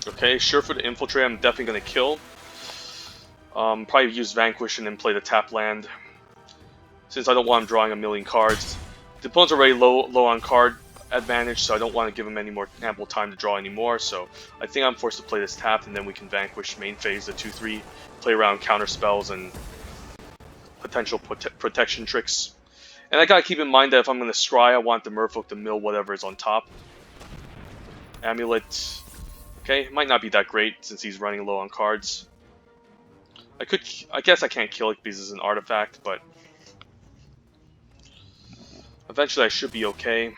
Speaker 1: Okay, Surefoot Infiltrate I'm definitely going to kill. Probably use Vanquish and then play the tap land, since I don't want him drawing a million cards. The opponent's already low on card advantage, so I don't want to give him any more ample time to draw anymore. So I think I'm forced to play this tapped, and then we can Vanquish main phase the 2/3, play around counter spells and potential protection tricks. And I gotta keep in mind that if I'm gonna scry, I want the Merfolk to mill whatever is on top. Amulet, okay, might not be that great since he's running low on cards. I guess I can't kill it because it's an artifact, but eventually I should be okay.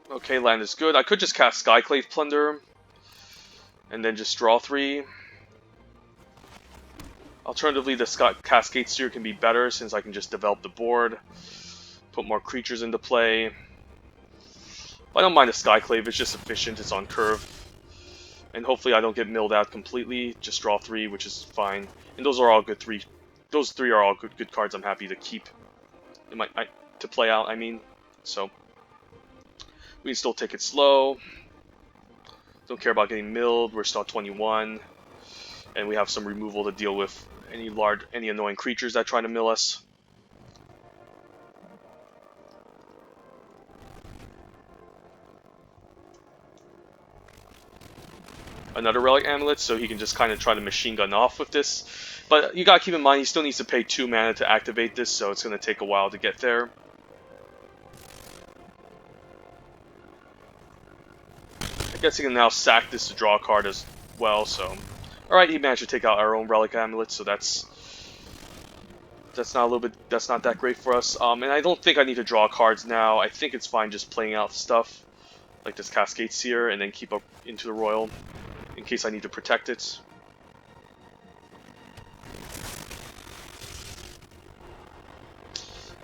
Speaker 1: Okay, land is good. I could just cast Skyclave Plunder and then just draw 3. Alternatively, the Cascade Seer can be better since I can just develop the board, put more creatures into play. But I don't mind the Skyclave, it's just efficient, it's on curve. And hopefully I don't get milled out completely, just draw 3, which is fine. And those are all good 3. Those 3 are all good cards I'm happy to keep. To play out, I mean. So we can still take it slow. Don't care about getting milled, we're still at 21. And we have some removal to deal with any annoying creatures that try to mill us. Another Relic Amulet, so he can just kind of try to machine gun off with this. But you gotta keep in mind, he still needs to pay 2 mana to activate this, so it's gonna take a while to get there. I guess he can now sack this to draw a card as well, so... Alright, he managed to take out our own Relic Amulet, so that's not that great for us. And I don't think I need to draw cards now. I think it's fine just playing out stuff, like this Cascade Seer, and then keep up into the Royal, in case I need to protect it.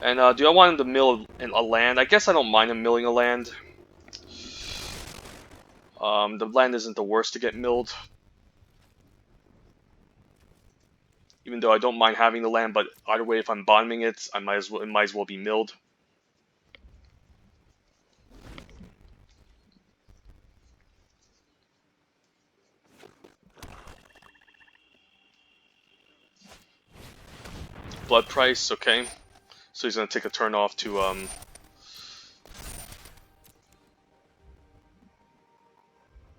Speaker 1: And do I want him to mill a land? I guess I don't mind him milling a land. The land isn't the worst to get milled. Even though I don't mind having the land, but either way, if I'm bottoming it, it might as well be milled. Blood price, okay. So he's gonna take a turn off to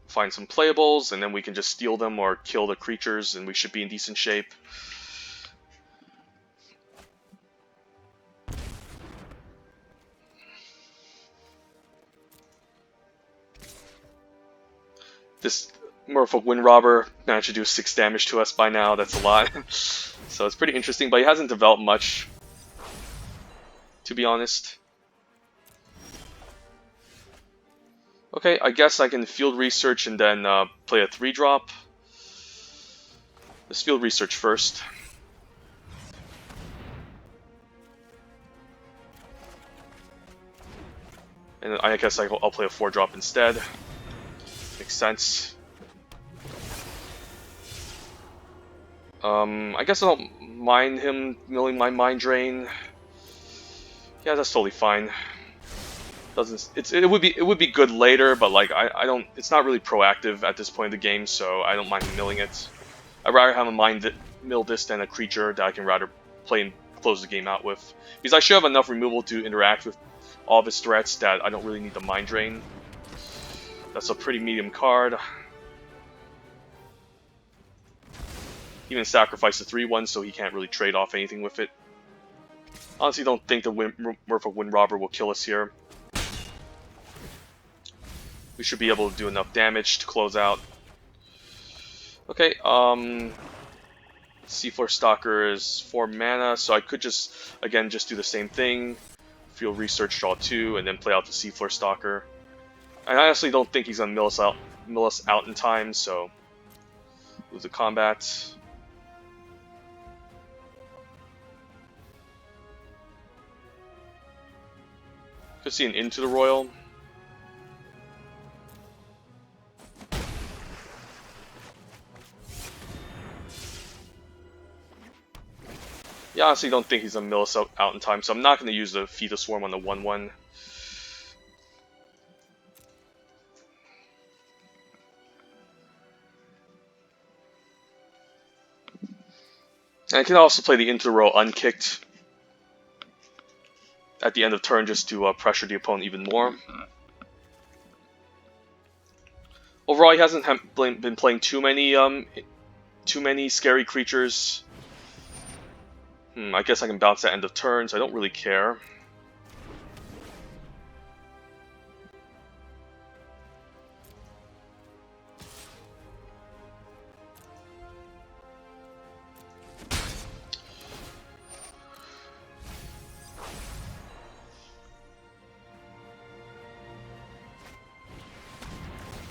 Speaker 1: find some playables, and then we can just steal them or kill the creatures, and we should be in decent shape. This Merfolk Windrobber managed to do 6 damage to us by now. That's a lot. So it's pretty interesting, but he hasn't developed much, to be honest. Okay, I guess I can field research and then play a 3-drop. Let's field research first. And I guess I'll play a 4-drop instead. Makes sense. I guess I don't mind him milling my Mind Drain. Yeah, that's totally fine. It would be good later, but like I don't. It's not really proactive at this point in the game, so I don't mind him milling it. I'd rather have a mill this than a creature that I can rather play and close the game out with. Because I should have enough removal to interact with all of his threats that I don't really need the Mind Drain. That's a pretty medium card. Even sacrifice the 3/1 so he can't really trade off anything with it. Honestly, don't think the Merfolk Windrobber will kill us here. We should be able to do enough damage to close out. Okay, Seafloor Stalker is 4 mana, so I could just, again, just do the same thing. Field Research, draw 2, and then play out the Seafloor Stalker. I honestly don't think he's going to mill us out in time, so lose the combat. Could see an Into the Royal. Yeah, I honestly don't think he's going to mill us out in time, so I'm not going to use the Feed the Swarm on the 1/1. And I can also play the Into the Royal unkicked at the end of turn just to pressure the opponent even more. Overall, he hasn't been playing too many scary creatures. I guess I can bounce at end of turn, so I don't really care.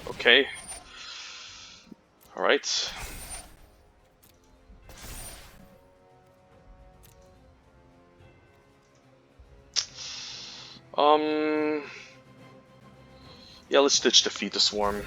Speaker 1: Okay. Alright. Yeah, let's ditch Defeat the Swarm.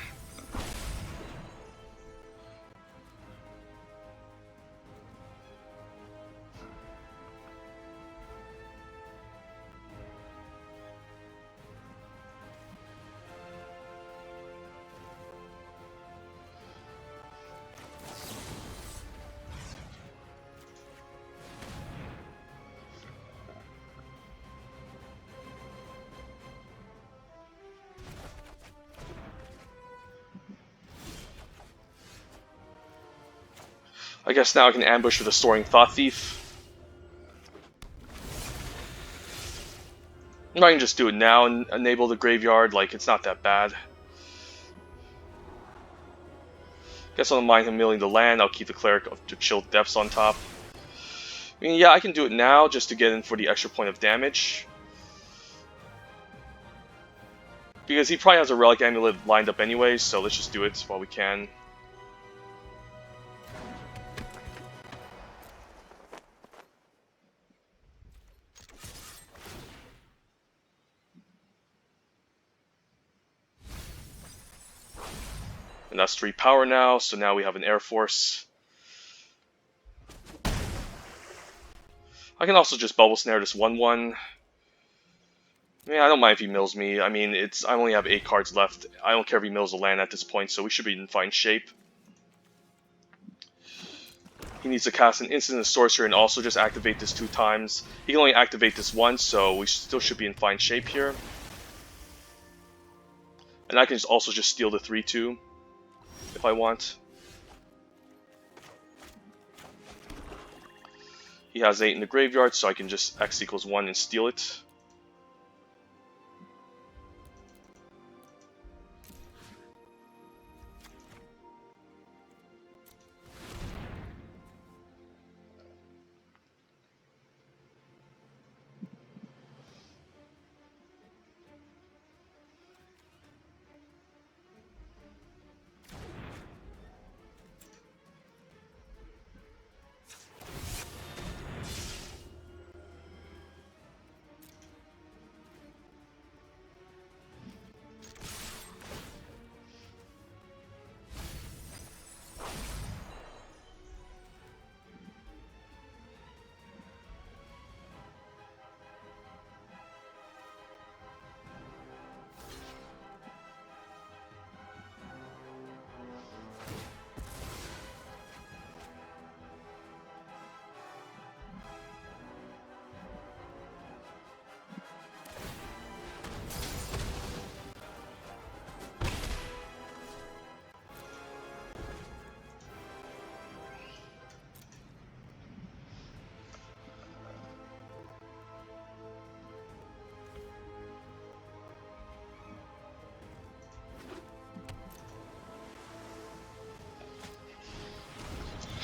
Speaker 1: I guess now I can ambush with a Soaring Thought Thief. I can just do it now and enable the graveyard, like, it's not that bad. Guess I don't mind him milling the land, I'll keep the Cleric of the Chilled Depths on top. I mean, yeah, I can do it now just to get in for the extra point of damage. Because he probably has a Relic Amulet lined up anyways, so let's just do it while we can. And that's 3 power now, so now we have an Air Force. I can also just Bubble Snare this 1/1. Yeah, I don't mind if he mills me. I mean, I only have 8 cards left. I don't care if he mills a land at this point, so we should be in fine shape. He needs to cast an instant and sorcerer and also just activate this 2 times. He can only activate this once, so we still should be in fine shape here. And I can also just steal the 3/2 if I want. He has 8 in the graveyard, so I can just X equals 1 and steal it.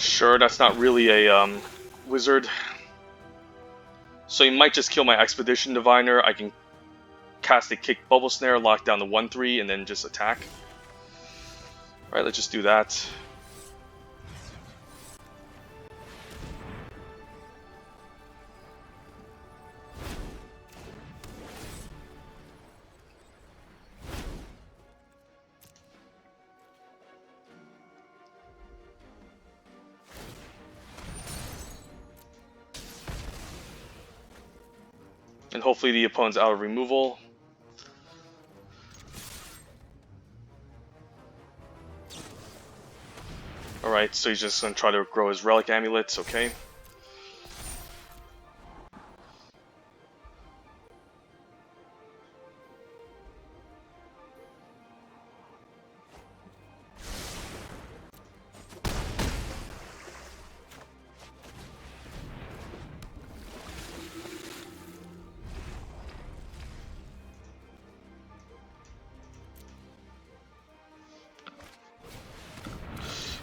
Speaker 1: Sure, that's not really a wizard. So he might just kill my Expedition Diviner. I can cast a Kick Bubble Snare, lock down the 1/3, and then just attack. Alright, let's just do that. And hopefully the opponent's out of removal. Alright, so he's just going to try to grow his Relic Amulets, okay.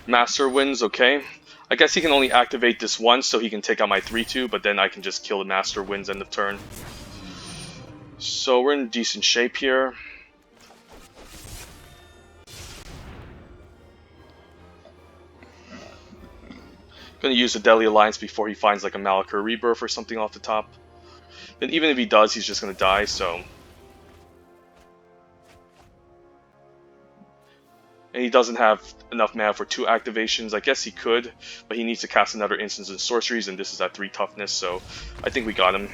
Speaker 1: Master Winds, okay. I guess he can only activate this once, so he can take out my 3/2, but then I can just kill the Master Winds end of turn. So we're in decent shape here. Gonna use the Deadly Alliance before he finds like a Malachur Rebirth or something off the top. Then even if he does, he's just gonna die, so... And he doesn't have enough mana for 2 activations. I guess he could, but he needs to cast another instance in sorceries, and this is at 3 toughness, so I think we got him.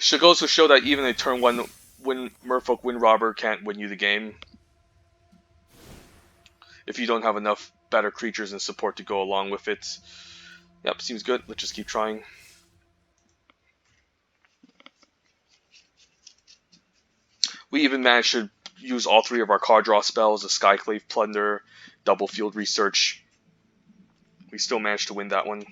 Speaker 1: Should goes to show that even a turn 1 Merfolk Wind Robber can't win you the game. If you don't have enough better creatures and support to go along with it. Yep, seems good. Let's just keep trying. We even managed to use all 3 of our card draw spells, the Skyclave Plunder, Double Field Research. We still managed to win that one.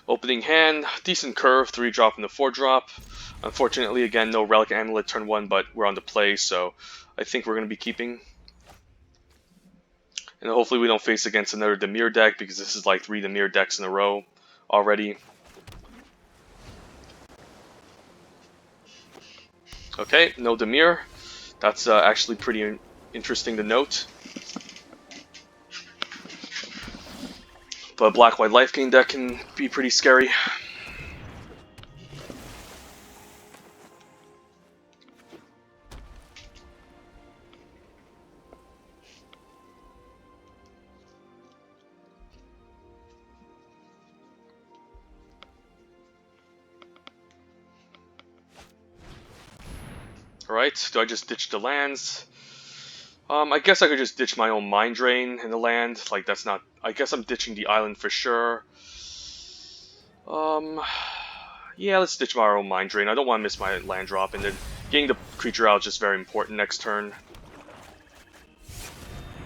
Speaker 1: Opening hand, decent curve, 3-drop and the 4-drop. Unfortunately, again, no Relic Amulet turn 1, but we're on the play, so I think we're going to be keeping. And hopefully we don't face against another Dimir deck, because this is like 3 Dimir decks in a row already. Okay, no Dimir. That's actually pretty interesting to note. But Black-White Life Gain deck can be pretty scary. Alright, do I just ditch the lands? I guess I could just ditch my own Mind Drain in the land. Like, that's not... I guess I'm ditching the island for sure. Yeah, let's ditch my own Mind Drain. I don't want to miss my land drop, and then getting the creature out is just very important next turn.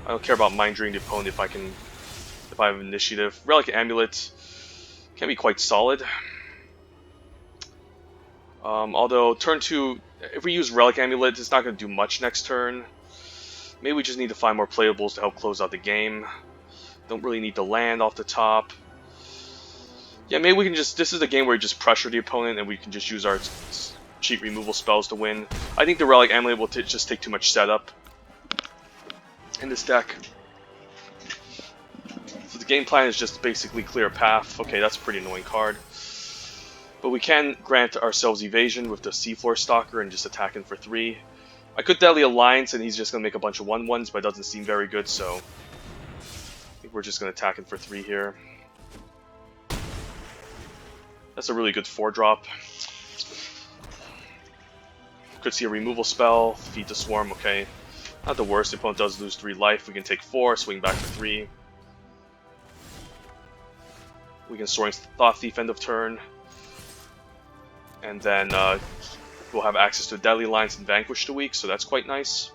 Speaker 1: I don't care about Mind Draining the opponent if I have initiative. Relic Amulet can be quite solid. Although turn 2, if we use Relic Amulet, it's not going to do much next turn. Maybe we just need to find more playables to help close out the game. Don't really need to land off the top. Yeah, maybe we can just... This is a game where we just pressure the opponent and we can just use our cheat removal spells to win. I think the Relic Amulet will just take too much setup in this deck. So the game plan is just basically clear a path. Okay, that's a pretty annoying card. But we can grant ourselves evasion with the Seafloor Stalker and just attack him for 3. I could Deadly Alliance and he's just going to make a bunch of 1/1s, but it doesn't seem very good, so I think we're just going to attack him for 3 here. That's a really good 4-drop. Could see a removal spell, Feed the Swarm, okay. Not the worst, the opponent does lose 3 life, we can take 4, swing back for 3. We can Soaring Thought Thief end of turn. And then we'll have access to Deadly Alliance and Vanquish the weak, so that's quite nice.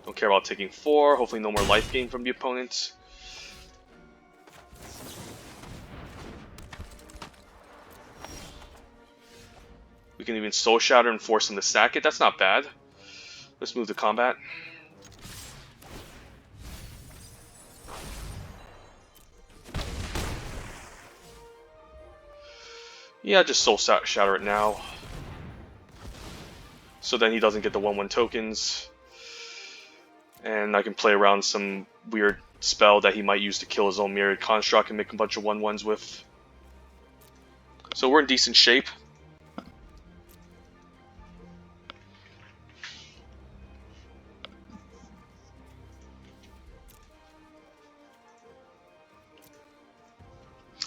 Speaker 1: Don't care about taking 4, hopefully no more life gain from the opponent. We can even Soul Shatter and force him to sack it, that's not bad. Let's move to combat. Yeah, just Soul Shatter it now. So then he doesn't get the 1/1 tokens. And I can play around some weird spell that he might use to kill his own Myriad Construct and make a bunch of 1/1s with. So we're in decent shape.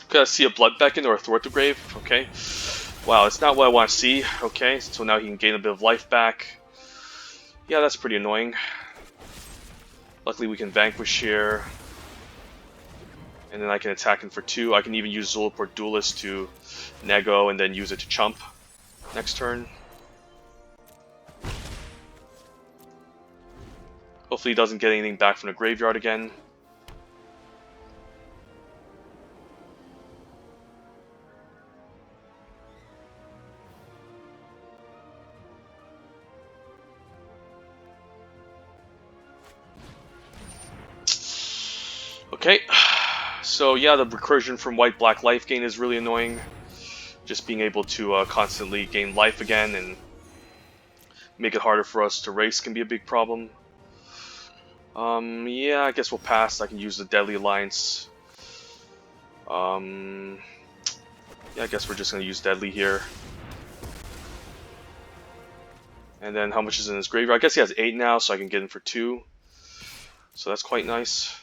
Speaker 1: Gotta see a Blood Beckon or a Thwart the Grave. Okay. Wow, it's not what I want to see. Okay, so now he can gain a bit of life back. Yeah, that's pretty annoying. Luckily we can Vanquish here. And then I can attack him for 2. I can even use Zulaport Duelist to Nego and then use it to chump next turn. Hopefully he doesn't get anything back from the graveyard again. Okay, so yeah, the recursion from white-black life gain is really annoying. Just being able to constantly gain life again and make it harder for us to race can be a big problem. Yeah, I guess we'll pass. I can use the Deadly Alliance. Yeah, I guess we're just going to use Deadly here. And then how much is in his graveyard? I guess he has 8 now, so I can get him for 2. So that's quite nice.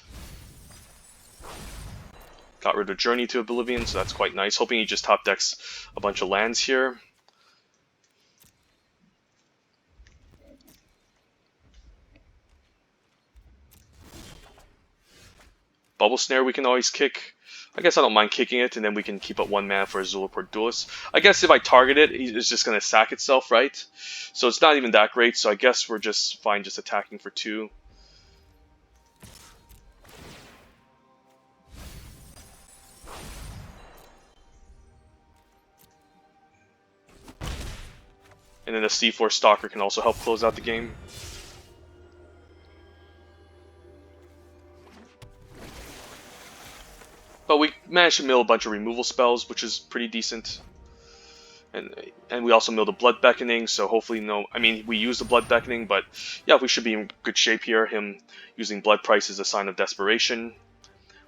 Speaker 1: Got rid of Journey to Oblivion, so that's quite nice. Hoping he just top decks a bunch of lands here. Bubble Snare we can always kick. I guess I don't mind kicking it, and then we can keep up 1 mana for a Zulaport Duelist. I guess if I target it, it's just going to sack itself, right? So it's not even that great, so I guess we're just fine just attacking for 2. And then the C4 Stalker can also help close out the game. But we managed to mill a bunch of removal spells, which is pretty decent. And we also milled a Blood Beckoning, so hopefully I mean, we used the Blood Beckoning, but yeah, we should be in good shape here. Him using Blood Price is a sign of desperation.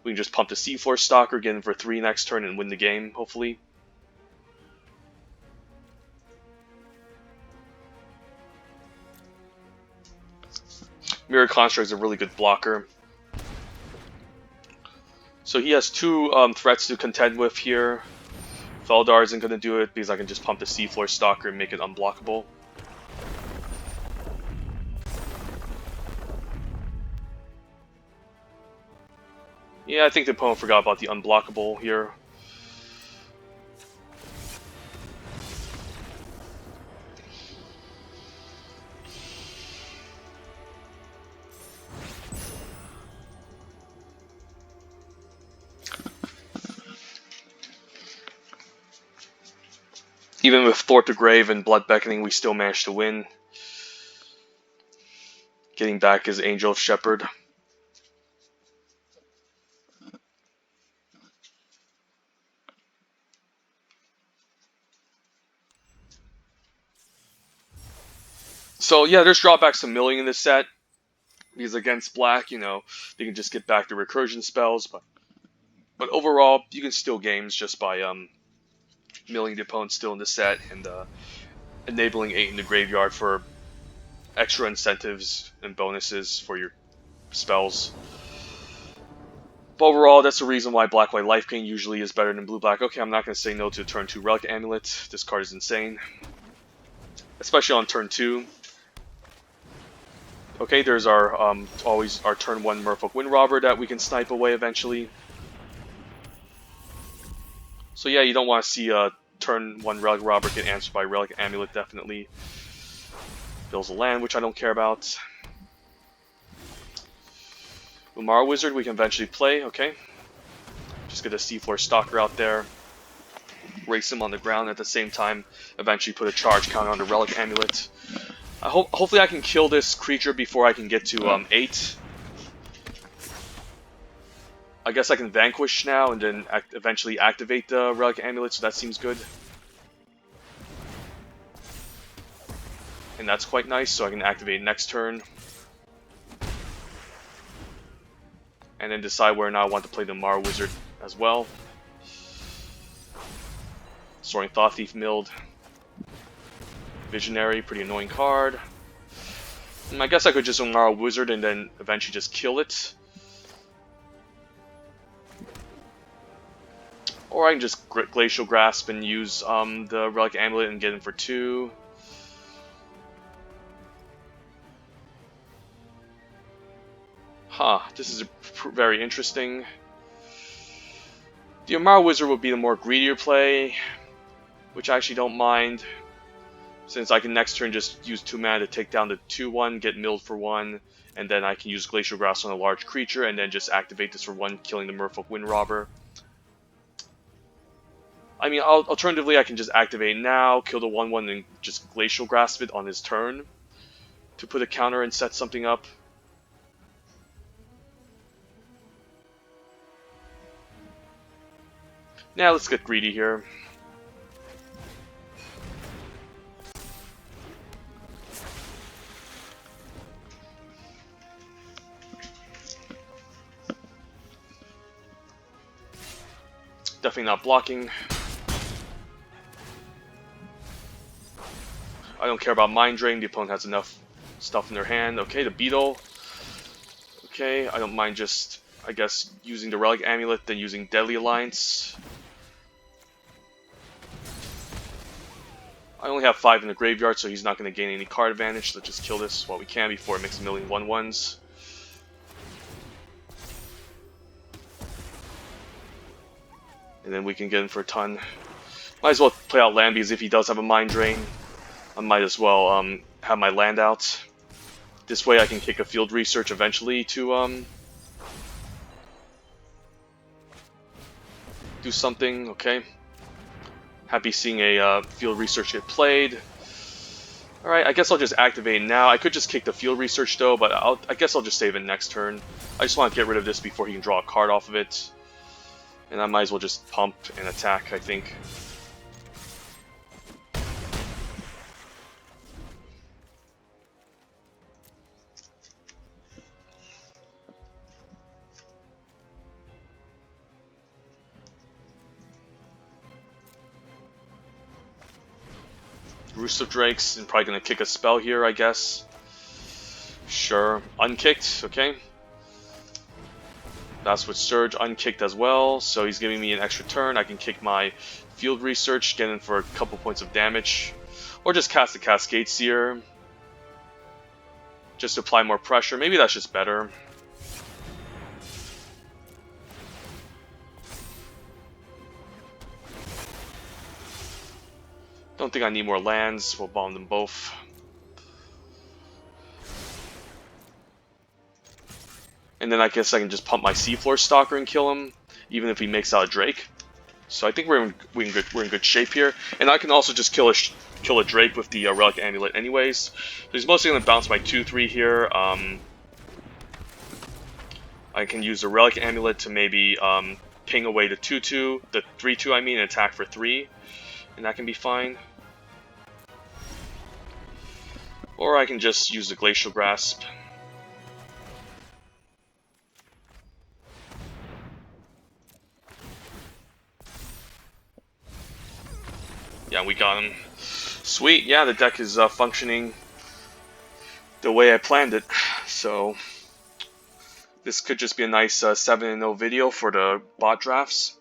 Speaker 1: We can just pump the C4 Stalker, get him for 3 next turn, and win the game, hopefully. Mirror Construct is a really good blocker. So he has 2 threats to contend with here. Feldar isn't going to do it because I can just pump the Seafloor Stalker and make it unblockable. Yeah, I think the opponent forgot about the unblockable here. Even with Thwart the Grave and Blood Beckoning, we still managed to win. Getting back his Angel of Shepherd. So yeah, there's drawbacks to milling in this set. Because against black, you know, they can just get back the recursion spells, but overall, you can steal games just by milling the opponent still in the set and enabling 8 in the graveyard for extra incentives and bonuses for your spells. But overall, that's the reason why Black-White Life Gain usually is better than Blue-Black. Okay, I'm not going to say no to turn 2 Relic Amulet. This card is insane. Especially on turn 2. Okay, there's our always our turn 1 Merfolk Wind Robber that we can snipe away eventually. So yeah, you don't want to see a turn 1 Relic Robber get answered by Relic Amulet, definitely. Builds a land, which I don't care about. Umara Wizard we can eventually play, okay. Just get a Seafloor Stalker out there. Race him on the ground at the same time. Eventually put a charge counter on the Relic Amulet. Hopefully I can kill this creature before I can get to 8. I guess I can Vanquish now and then eventually activate the Relic Amulet, so that seems good. And that's quite nice, so I can activate next turn. And then decide where or not I want to play the Umara Wizard as well. Soaring Thought Thief milled. Visionary, pretty annoying card. I guess I could just Umara Wizard and then eventually just kill it. Or I can just Glacial Grasp and use the Relic Amulet and get him for 2. Huh, this is very interesting. The Umara Wizard would be the more greedier play, which I actually don't mind, since I can next turn just use 2 mana to take down the 2/1, get milled for 1, and then I can use Glacial Grasp on a large creature, and then just activate this for 1, killing the Merfolk Wind Robber. I mean, alternatively, I can just activate now, kill the 1/1, and just Glacial Grasp it on his turn to put a counter and set something up. Now let's get greedy here. Definitely not blocking. I don't care about Mind Drain, the opponent has enough stuff in their hand. Okay, the Beetle. Okay, I don't mind just, I guess, using the Relic Amulet, then using Deadly Alliance. I only have 5 in the graveyard, so he's not going to gain any card advantage. Let's just kill this while we can before it makes a million 1/1s. And then we can get him for a ton. Might as well play out land, because if he does have a Mind Drain, I might as well have my land out. This way I can kick a Field Research eventually to do something, okay. Happy seeing a Field Research get played. Alright, I guess I'll just activate now. I could just kick the Field Research though, but I guess I'll just save it next turn. I just want to get rid of this before he can draw a card off of it. And I might as well just pump and attack, I think. Roost of Drakes, and probably going to kick a spell here, I guess. Sure. Unkicked, okay. That's with Surge, unkicked as well, so he's giving me an extra turn. I can kick my Field Research, get in for a couple points of damage. Or just cast a Cascade Seer. Just to apply more pressure. Maybe that's just better. Don't think I need more lands. We'll bomb them both. And then I guess I can just pump my Seafloor Stalker and kill him, even if he makes out a Drake. So I think we're in good shape here, and I can also just kill a Drake with the Relic Amulet anyways. So he's mostly going to bounce my 2/3 here. I can use the Relic Amulet to maybe ping away the 2/2, the 3/2 I mean, and attack for 3, and that can be fine. Or I can just use the Glacial Grasp. Yeah, we got him. Sweet, yeah, the deck is functioning the way I planned it. So this could just be a nice 7-0 video for the bot drafts.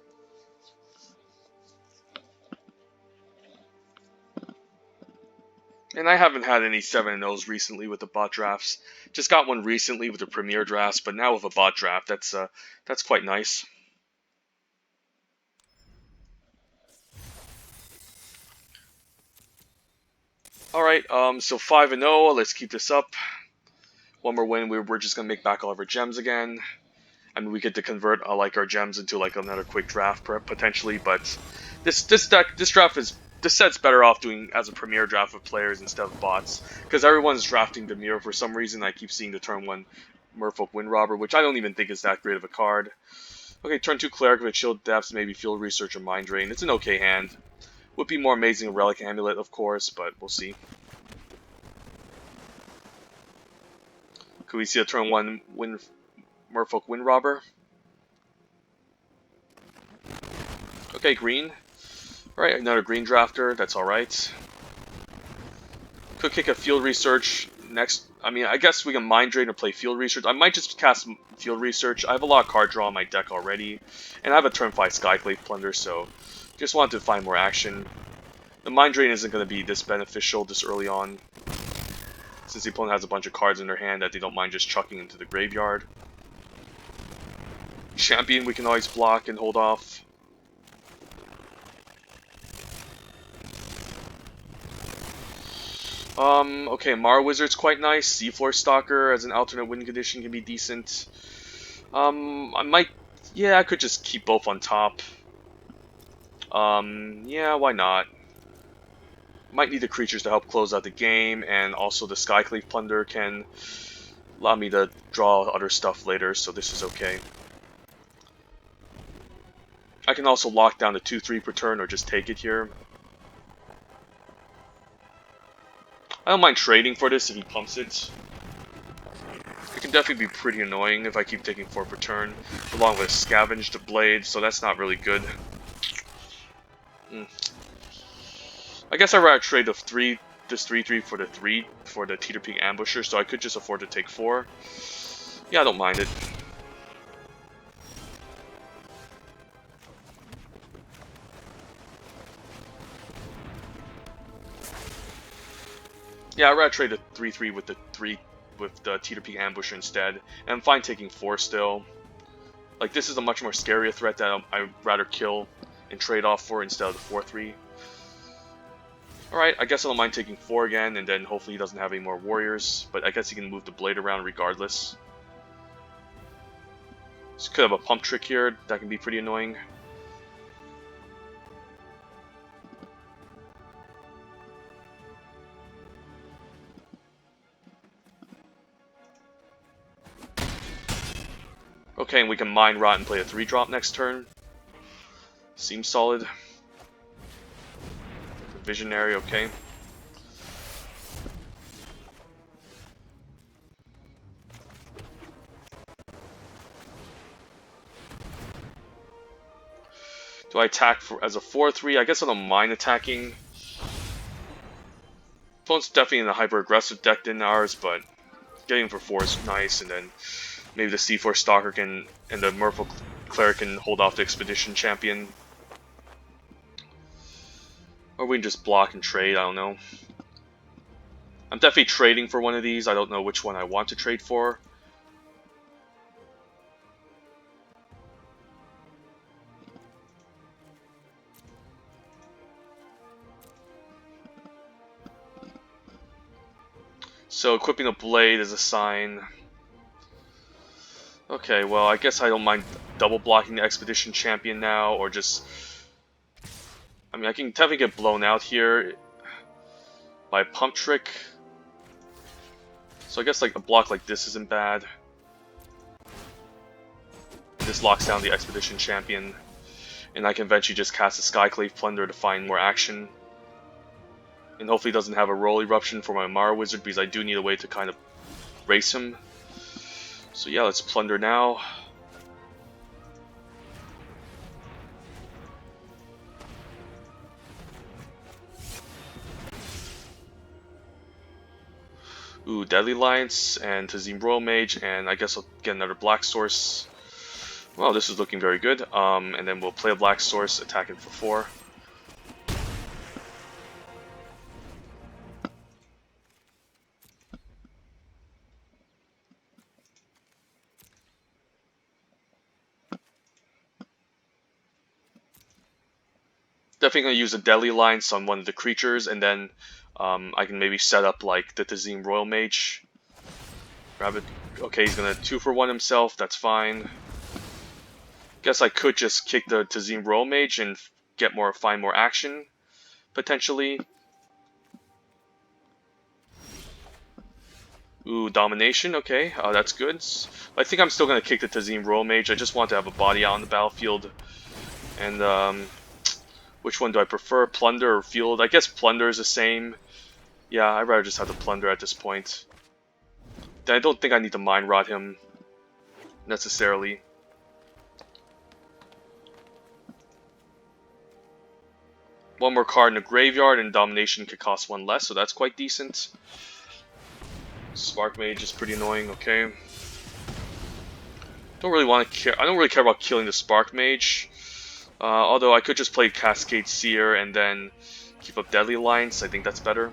Speaker 1: And I haven't had any 7-0s recently with the bot drafts. Just got one recently with the Premier drafts, but now with a bot draft, that's quite nice. Alright, so 5-0, let's keep this up. One more win, we're just gonna make back all of our gems again. I mean, we get to convert like our gems into like another quick draft potentially, but this set's better off doing as a premier draft with players instead of bots, because everyone's drafting Dimir for some reason. I keep seeing the turn 1 Merfolk Wind Robber, which I don't even think is that great of a card. Okay, turn 2 Cleric with Shield Depths, maybe Field Research or Mind Drain. It's an okay hand. Would be more amazing a Relic Amulet, of course, but we'll see. Could we see a turn 1 Merfolk Wind Robber? Okay, green. Alright, another green drafter, that's alright. Could kick a Field Research next. I mean, I guess we can Mind Drain or play Field Research. I might just cast Field Research. I have a lot of card draw in my deck already. And I have a turn 5 Skyclave Plunder, so just wanted to find more action. The Mind Drain isn't going to be this beneficial this early on, since the opponent has a bunch of cards in their hand that they don't mind just chucking into the graveyard. Champion we can always block and hold off. Okay, Mara Wizard's quite nice. Seafloor Stalker as an alternate win condition can be decent. I could just keep both on top. Yeah, why not? Might need the creatures to help close out the game, and also the Skyclave Plunder can allow me to draw other stuff later, so this is okay. I can also lock down the 2/3 per turn or just take it here. I don't mind trading for this if he pumps it. It can definitely be pretty annoying if I keep taking 4 per turn, along with Scavenged Blade, so that's not really good. I guess I'd rather trade this 3/3 for the Teeter Peak Ambusher, so I could just afford to take 4. Yeah, I don't mind it. Yeah, I'd rather trade the 3/3 with the Teeter Peak Ambusher instead, and I'm fine taking 4 still. Like, this is a much more scarier threat that I'd rather kill and trade off for instead of the 4/3. Alright, I guess I don't mind taking 4 again, and then hopefully he doesn't have any more warriors, but I guess he can move the blade around regardless. So could have a pump trick here, that can be pretty annoying. Okay, and we can Mind Rot and play a 3-drop next turn. Seems solid. Visionary, okay. Do I attack as a 4/3? I guess I don't mind attacking. Opponent's definitely in a hyper-aggressive deck than ours, but getting for 4 is nice, and then maybe the C4 Stalker and the Merfolk Cleric can hold off the Expedition Champion. Or we can just block and trade, I don't know. I'm definitely trading for one of these, I don't know which one I want to trade for. So equipping a blade is a sign. Okay, well I guess I don't mind double blocking the Expedition Champion now, or just mean, I can definitely get blown out here by a pump trick. So I guess like a block like this isn't bad. This locks down the Expedition Champion, and I can eventually just cast a Skyclave Plunder to find more action. And hopefully he doesn't have a Roll Eruption for my Mara Wizard, because I do need a way to kind of race him. So yeah, let's Plunder now. Ooh, Deadly Alliance and Tazim Royal Mage, and I guess I'll get another Black Source. Well, this is looking very good. And then we'll play a Black Source, attack it for 4. Definitely going to use a Deadly Alliance on one of the creatures, and then I can maybe set up like the Tazim Royal Mage. Grab it. Okay, he's going to 2-for-1 himself, that's fine. Guess I could just kick the Tazim Royal Mage and find more action, potentially. Ooh, Domination, okay, that's good. I think I'm still going to kick the Tazim Royal Mage. I just want to have a body out on the battlefield. And, which one do I prefer, Plunder or Field? I guess Plunder is the same. Yeah, I'd rather just have the Plunder at this point. I don't think I need to Mind Rot him, necessarily. One more card in the graveyard, and Domination could cost 1 less, so that's quite decent. Spark Mage is pretty annoying, okay. Don't really want to care. I don't really care about killing the Spark Mage. Although I could just play Cascade Seer and then keep up Deadly Alliance. I think that's better.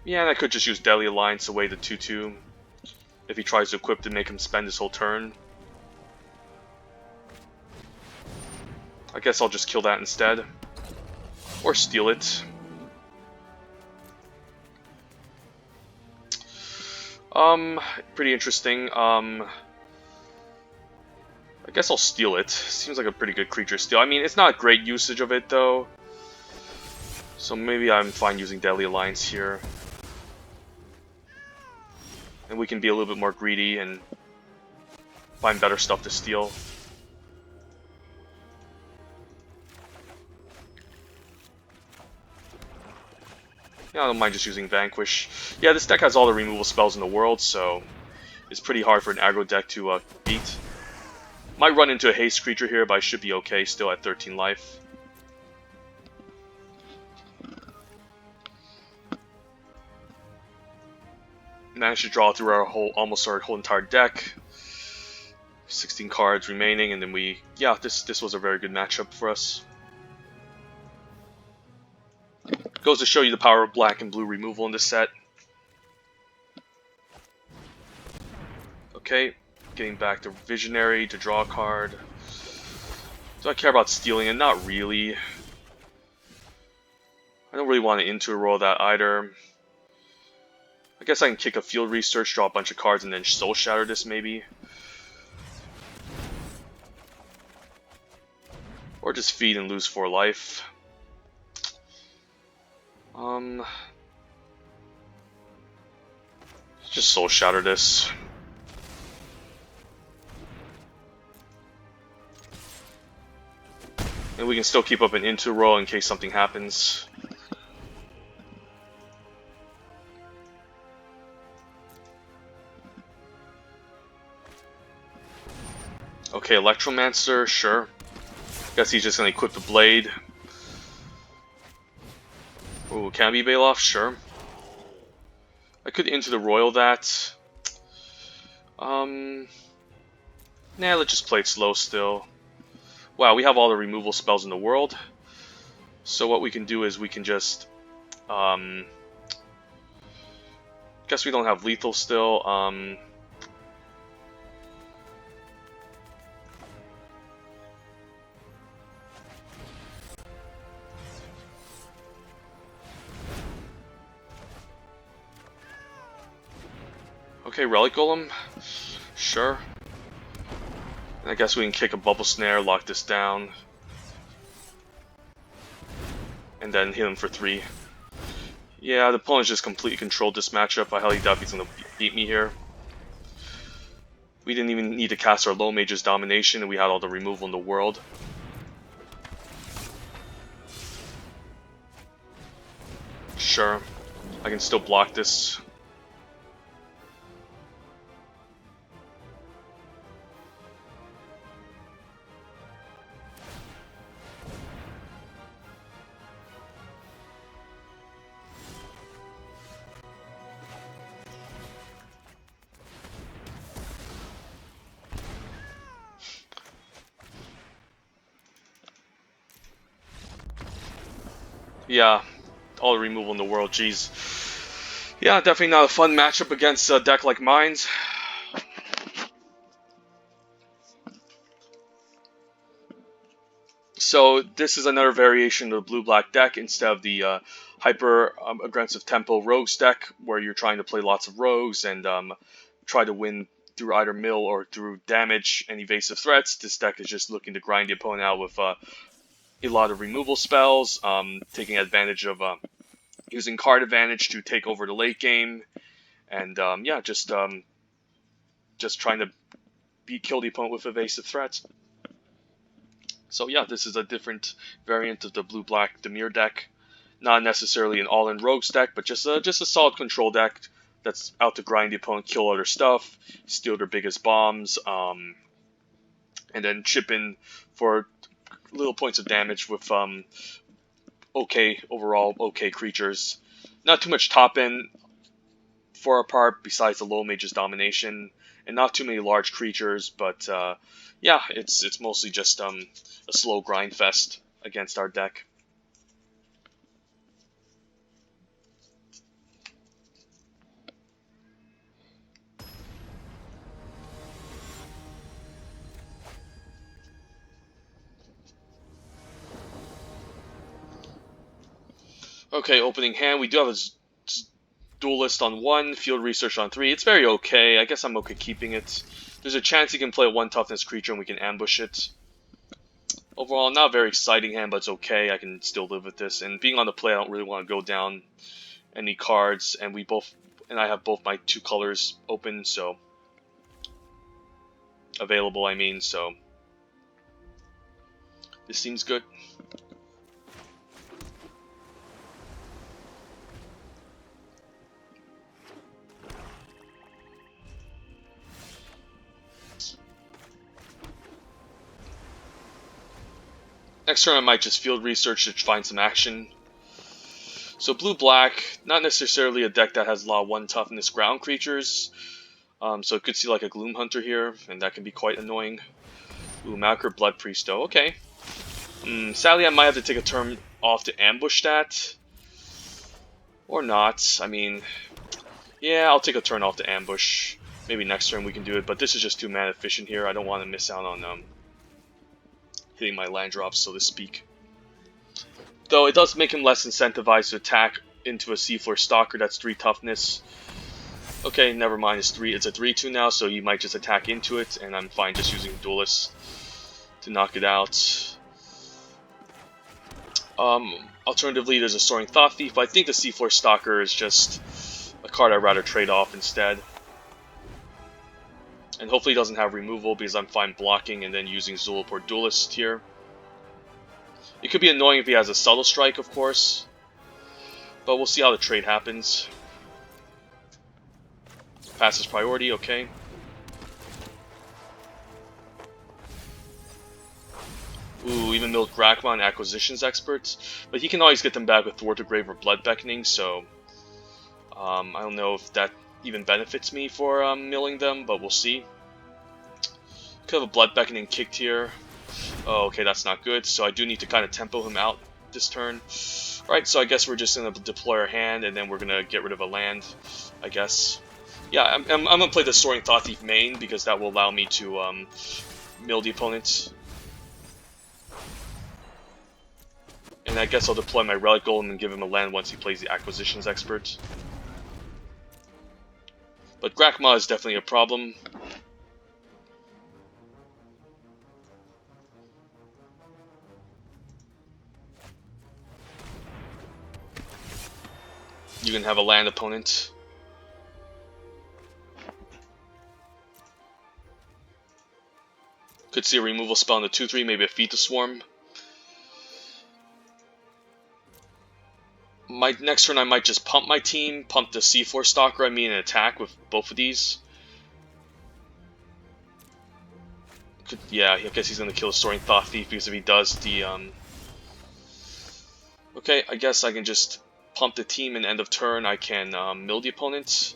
Speaker 1: Yeah, and I could just use Deadly Alliance away the 2/2 if he tries to equip to make him spend his whole turn. I guess I'll just kill that instead. Or steal it. Pretty interesting. I guess I'll steal it. Seems like a pretty good creature steal. I mean, it's not a great usage of it, though. So maybe I'm fine using Deadly Alliance here. And we can be a little bit more greedy and find better stuff to steal. Yeah, I don't mind just using Vanquish. Yeah, this deck has all the removal spells in the world, so it's pretty hard for an aggro deck to beat. Might run into a haste creature here, but I should be okay still at 13 life. Managed to draw through almost our whole entire deck. 16 cards remaining, and then yeah, this was a very good matchup for us. Goes to show you the power of black and blue removal in this set. Okay, getting back to Visionary to draw a card. Do I care about stealing it? Not really. I don't really want to into-roll that either. I guess I can kick a Field Research, draw a bunch of cards, and then Soul Shatter this maybe. Or just feed and lose 4 life. Just Soul Shatter this. And we can still keep up an into roll in case something happens. Okay, Electromancer, sure. Guess he's just gonna equip the blade. Ooh, can I be Bailoff? Sure. I could into the Royal that. Nah, let's just play it slow still. Wow, we have all the removal spells in the world. So what we can do is we can just... guess we don't have lethal still. Okay, Relic Golem. Sure. I guess we can kick a bubble snare, lock this down, and then hit him for 3. Yeah, the opponent just completely controlled this matchup. I highly doubt he's going to beat me here. We didn't even need to cast our low mage's domination, and we had all the removal in the world. Sure, I can still block this. Yeah, all the removal in the world, jeez. Yeah, definitely not a fun matchup against a deck like mine. So this is another variation of the blue-black deck instead of the hyper aggressive tempo rogues deck, where you're trying to play lots of rogues and try to win through either mill or through damage and evasive threats. This deck is just looking to grind the opponent out with a lot of removal spells, taking advantage of using card advantage to take over the late game, and yeah, just trying to kill the opponent with evasive threats. So yeah, this is a different variant of the blue-black Dimir deck. Not necessarily an all-in rogues deck, but just a solid control deck that's out to grind the opponent, kill other stuff, steal their biggest bombs, and then chip in for little points of damage with overall okay creatures. Not too much top end for our part besides the low mage's domination, and not too many large creatures, but yeah, it's mostly just a slow grind fest against our deck. Okay, opening hand, we do have a duelist on 1, field research on 3. It's very okay. I guess I'm okay keeping it. There's a chance he can play a 1 toughness creature and we can ambush it. Overall, not a very exciting hand, but it's okay. I can still live with this. And being on the play, I don't really want to go down any cards. And I have both my 2 colors open, so available, I mean. So this seems good. Next turn I might just field research to find some action. So blue-black, not necessarily a deck that has a lot of 1 toughness ground creatures. So it could see like a Gloom Hunter here, and that can be quite annoying. Ooh, Malker Blood Priest though, okay. Sadly I might have to take a turn off to ambush that. Or not, I mean, yeah, I'll take a turn off to ambush. Maybe next turn we can do it, but this is just too mana efficient here. I don't want to miss out on hitting my land drops, so to speak. Though it does make him less incentivized to attack into a Seafloor Stalker that's 3 toughness. Okay, never mind, it's a 3/2 now, so you might just attack into it, and I'm fine just using Duelist to knock it out. Alternatively, there's a Soaring Thought Thief, but I think the Seafloor Stalker is just a card I'd rather trade off instead. And hopefully he doesn't have removal, because I'm fine blocking and then using Zulip or Duelist here. It could be annoying if he has a Subtle Strike, of course, but we'll see how the trade happens. Passes priority, okay. Ooh, even milled Grakma and Acquisitions Expert, but he can always get them back with Thwarted Grave or Blood Beckoning, so I don't know if that even benefits me for milling them, but we'll see. Could have a Blood Beckoning kicked here. Oh, okay, that's not good, so I do need to kind of tempo him out this turn. Alright, so I guess we're just going to deploy our hand, and then we're going to get rid of a land, I guess. Yeah, I'm going to play the Soaring Thought Thief main, because that will allow me to mill the opponent. And I guess I'll deploy my Relic Golem and give him a land once he plays the Acquisitions Expert. But Grakma is definitely a problem. You can have a land opponent. Could see a removal spell on the 2/3, maybe a Feed the Swarm. My next turn I might just pump my team, pump the C4 Stalker, and attack with both of these. Yeah, I guess he's gonna kill the Soaring Thought Thief, because if he does, the okay, I guess I can just pump the team, and end of turn I can mill the opponent.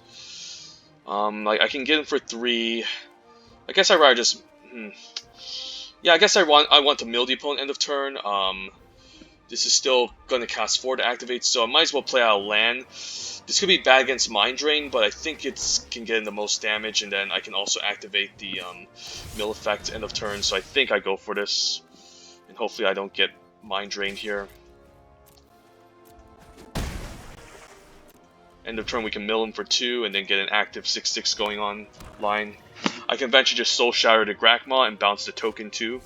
Speaker 1: Like I can get him for 3. I guess I'd rather just yeah, I guess I want to mill the opponent end of turn. This is still gonna cast 4 to activate, so I might as well play out a land. This could be bad against Mind Drain, but I think it can get in the most damage, and then I can also activate the mill effect end of turn. So I think I go for this, and hopefully I don't get Mind Drained here. End of turn we can mill him for 2, and then get an active 6/6 going on line. I can eventually just Soul Shatter to Grakmaw and bounce the token too.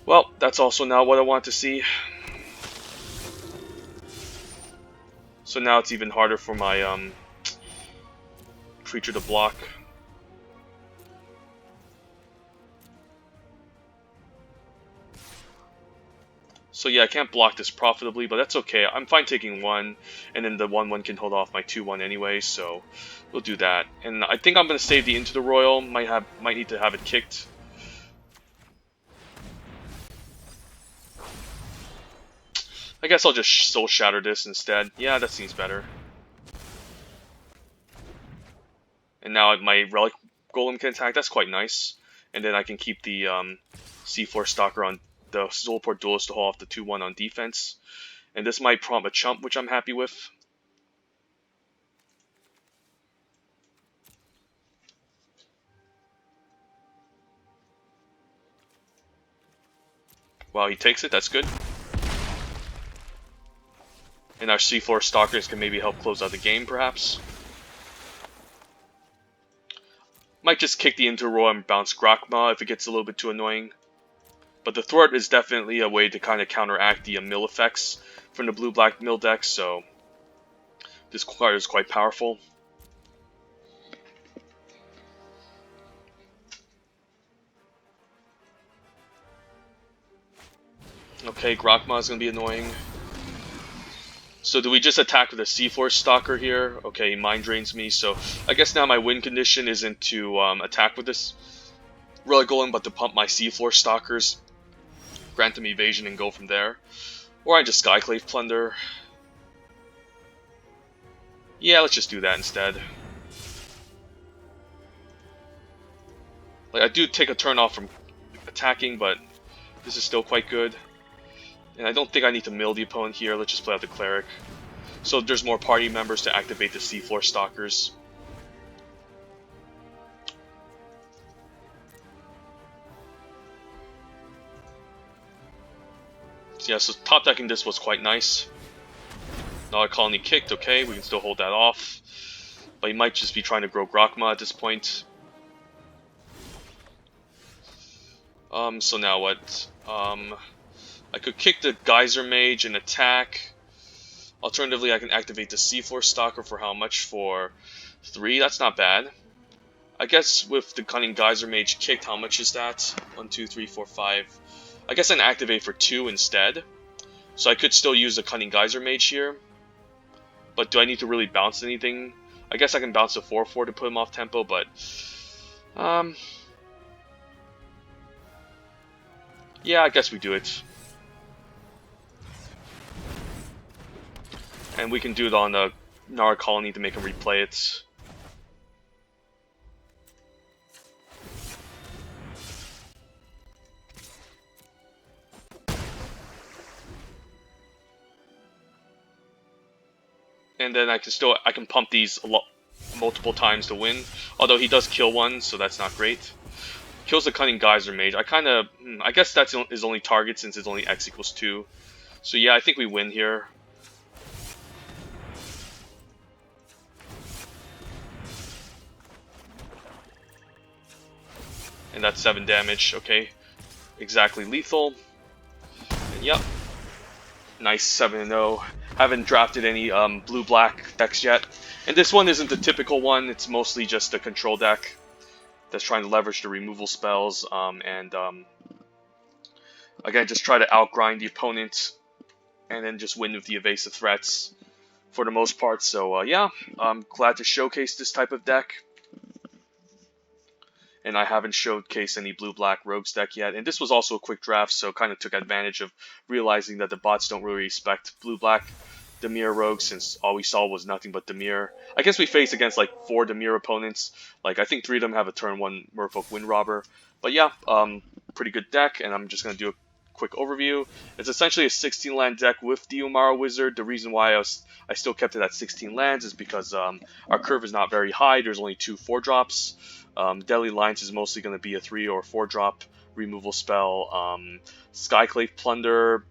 Speaker 1: Well, that's also now what I want to see. So now it's even harder for my creature to block. So yeah, I can't block this profitably, but that's okay. I'm fine taking 1, and then the 1/1 can hold off my 2/1 anyway, so we'll do that. And I think I'm going to save the Into the Royal. Might need to have it kicked. I guess I'll just Soul Shatter this instead. Yeah, that seems better. And now my Relic Golem can attack. That's quite nice. And then I can keep the C4 Stalker on the Soulport Duelist to hold off the 2/1 on defense. And this might prompt a chump, which I'm happy with. Wow, he takes it. That's good. And our C4 Stalkers can maybe help close out the game, perhaps. Might just kick the Into Royal and bounce Grakmaw if it gets a little bit too annoying. But the Thwart is definitely a way to kind of counteract the mill effects from the blue-black mill deck, so this card is quite powerful. Okay, Grakmaw is going to be annoying. So do we just attack with a C4 Stalker here? Okay, he Mind Drains me, so I guess now my win condition isn't to attack with this Relic Golem, but to pump my C4 Stalkers, grant them evasion, and go from there. Or I just Skyclave Plunder. Yeah, let's just do that instead. Like, I do take a turn off from attacking, but this is still quite good. And I don't think I need to mill the opponent here. Let's just play out the Cleric. So there's more party members to activate the C4 Stalkers. So yeah, so top decking this was quite nice. Another Colony kicked, okay, we can still hold that off. But he might just be trying to grow Grakmaw at this point. So now what? I could kick the Geyser Mage and attack. Alternatively, I can activate the C4 Stalker for how much? For 3? That's not bad. I guess with the Cunning Geyser Mage kicked, how much is that? 1, 2, 3, 4, 5. I guess I can activate for 2 instead. So I could still use the Cunning Geyser Mage here. But do I need to really bounce anything? I guess I can bounce a 4/4 to put him off tempo, but yeah, I guess we do it. And we can do it on the Nara Colony to make him replay it. And then I can pump these multiple times to win. Although he does kill one, so that's not great. Kills the Cunning Geyser Mage. I guess that's his only target since it's only X = 2. So yeah, I think we win here. And that's 7 damage, okay. Exactly lethal. And yep. Nice 7-0. Haven't drafted any blue-black decks yet. And this one isn't the typical one. It's mostly just a control deck that's trying to leverage the removal spells and again, just try to outgrind the opponent and then just win with the evasive threats for the most part. So yeah, I'm glad to showcase this type of deck. And I haven't showcased any blue-black rogues deck yet. And this was also a quick draft, so kind of took advantage of realizing that the bots don't really respect blue-black Dimir rogues, since all we saw was nothing but Dimir. I guess we faced against like 4 Dimir opponents. Like I think 3 of them have a turn 1 Merfolk Wind Robber. But yeah, pretty good deck, and I'm just gonna do a quick overview. It's essentially a 16 land deck with the Umara Wizard. The reason why I still kept it at 16 lands is because our curve is not very high. There's only 2 4-drops. Deadly Lines is mostly going to be a 3 or 4-drop removal spell. Skyclave Plunder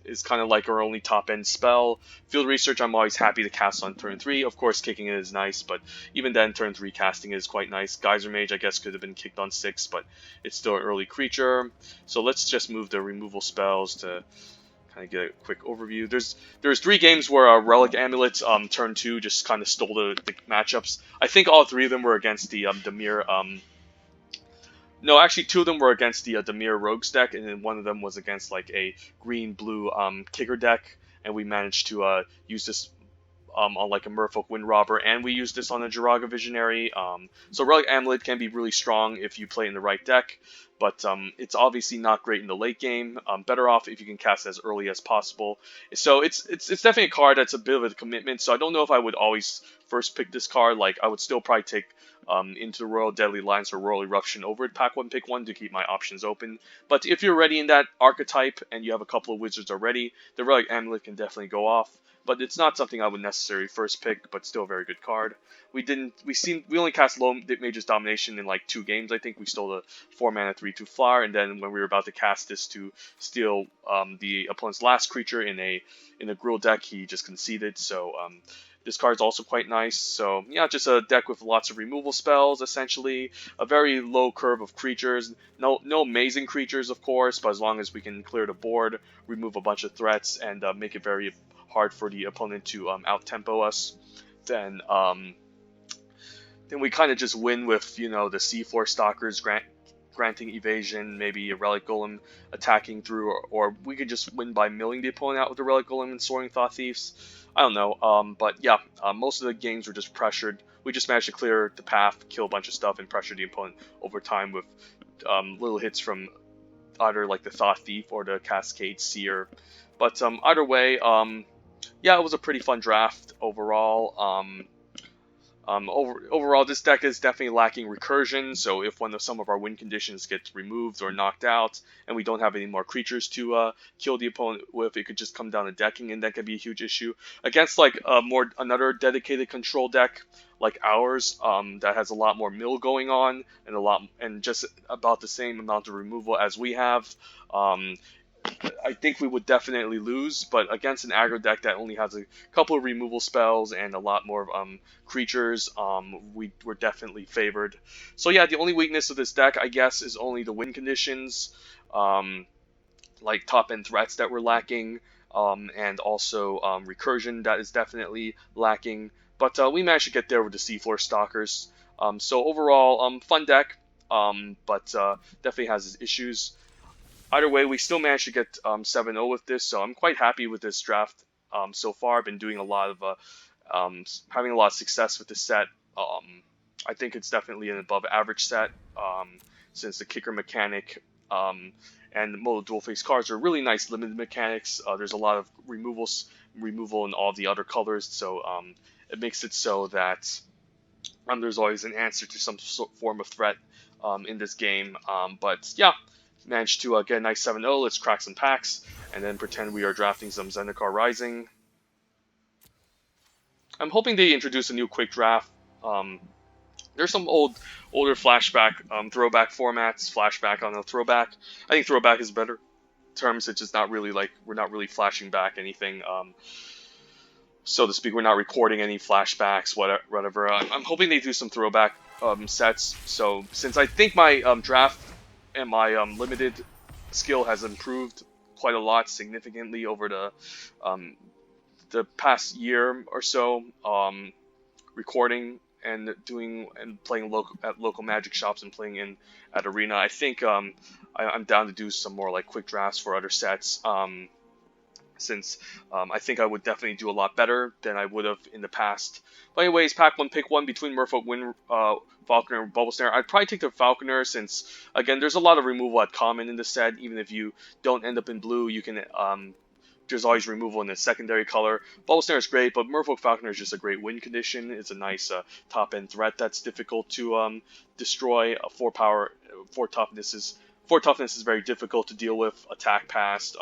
Speaker 1: is kind of like our only top-end spell. Field Research I'm always happy to cast on turn 3. Of course, kicking it is nice, but even then, turn 3 casting is quite nice. Geyser Mage, I guess, could have been kicked on 6, but it's still an early creature. So let's just move the removal spells to kind of get a quick overview. There's 3 games where Relic Amulet turn 2 just kind of stole the matchups. I think all 3 of them were against the Dimir. No, actually 2 of them were against the Dimir Rogues deck, and then 1 of them was against like a green-blue kicker deck, and we managed to use this on like a Merfolk Wind Robber, and we use this on a Jiraga Visionary. So Relic Amulet can be really strong if you play in the right deck, but it's obviously not great in the late game. Better off if you can cast it as early as possible. So it's definitely a card that's a bit of a commitment, so I don't know if I would always first pick this card. Like I would still probably take into the Royal Deadly Lines or Royal Eruption over at Pack 1 Pick 1 to keep my options open. But if you're already in that archetype and you have a couple of wizards already, the Relic Amulet can definitely go off. But it's not something I would necessarily first pick, but still a very good card. We only cast Low Mage's Domination in like 2 games. I think we stole the 4 mana 3/2 flyer, and then when we were about to cast this to steal the opponent's last creature in a Gruul deck, he just conceded. So this card is also quite nice. So yeah, just a deck with lots of removal spells, essentially. A very low curve of creatures. No amazing creatures, of course, but as long as we can clear the board, remove a bunch of threats, and make it very hard for the opponent to out-tempo us, then we kind of just win with, you know, the Seafloor Stalkers granting evasion, maybe a Relic Golem attacking through, or we could just win by milling the opponent out with the Relic Golem and Soaring Thought Thieves. I don't know, but yeah, most of the games were just pressured. We just managed to clear the path, kill a bunch of stuff, and pressure the opponent over time with little hits from either like the Thought Thief or the Cascade Seer. But either way, yeah, it was a pretty fun draft overall. Overall, this deck is definitely lacking recursion, so if some of our win conditions get removed or knocked out, and we don't have any more creatures to kill the opponent with, it could just come down to decking, and that could be a huge issue. Against like another dedicated control deck like ours, that has a lot more mill going on, and just about the same amount of removal as we have, I think we would definitely lose, but against an aggro deck that only has a couple of removal spells and a lot more creatures, we're definitely favored. So yeah, the only weakness of this deck, I guess, is only the win conditions, like top-end threats that we're lacking, and also recursion that is definitely lacking. But we managed to get there with the Seafloor Stalkers. So overall, fun deck, but definitely has its issues. Either way, we still managed to get 7-0 with this, so I'm quite happy with this draft so far. I've been doing a lot of having a lot of success with this set. I think it's definitely an above average set, since the kicker mechanic and the Moto Dual Face cards are really nice limited mechanics. There's a lot of removal in all the other colors, so it makes it so that there's always an answer to some form of threat in this game. But yeah, managed to get a nice 7-0. Let's crack some packs and then pretend we are drafting some Zendikar Rising. I'm hoping they introduce a new quick draft. There's some older flashback, throwback formats. Flashback on a throwback. I think throwback is a better term. It's just not really like we're not really flashing back anything, so to speak. We're not recording any flashbacks, whatever. I'm hoping they do some throwback sets. So since I think my draft and my limited skill has improved quite a lot significantly over the the past year or so, recording and doing and playing at local Magic shops and playing in at Arena. I think I'm down to do some more like quick drafts for other sets. Since I think I would definitely do a lot better than I would have in the past. But anyways, pack one, pick one between Merfolk, Falconer, and Bubble Snare. I'd probably take the Falconer since, again, there's a lot of removal at common in the set. Even if you don't end up in blue, you can there's always removal in the secondary color. Bubble Snare is great, but Merfolk Falconer is just a great win condition. It's a nice top-end threat that's difficult to destroy. 4 power, 4 toughness is very difficult to deal with. Attack past.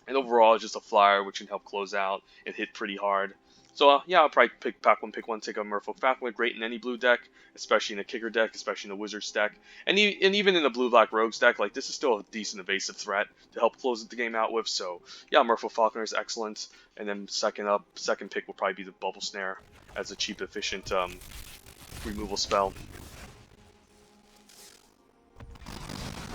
Speaker 1: And overall, it's just a flyer which can help close out and hit pretty hard. So yeah, I'll probably pack one, take a Merfolk Falconer. Great in any blue deck, especially in a kicker deck, especially in a Wizards deck, and even in a blue-black Rogues deck. Like, this is still a decent evasive threat to help close the game out with. So yeah, Merfolk Falconer is excellent. And then second pick will probably be the Bubble Snare as a cheap, efficient removal spell.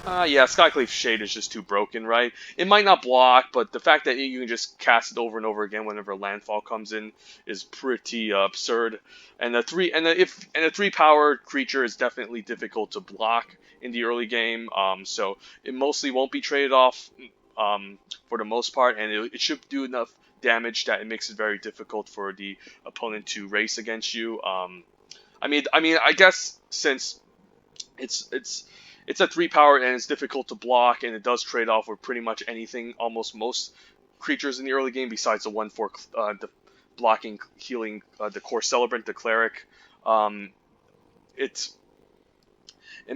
Speaker 1: Yeah, Skyclave Shade is just too broken, right? It might not block, but the fact that you can just cast it over and over again whenever landfall comes in is pretty absurd. And a 3-power creature is definitely difficult to block in the early game. So it mostly won't be traded off for the most part, and it should do enough damage that it makes it very difficult for the opponent to race against you. I guess since it's a 3-power and it's difficult to block, and it does trade off with pretty much anything, almost most creatures in the early game, besides the 1/4 the blocking, healing, the core celebrant, the cleric. It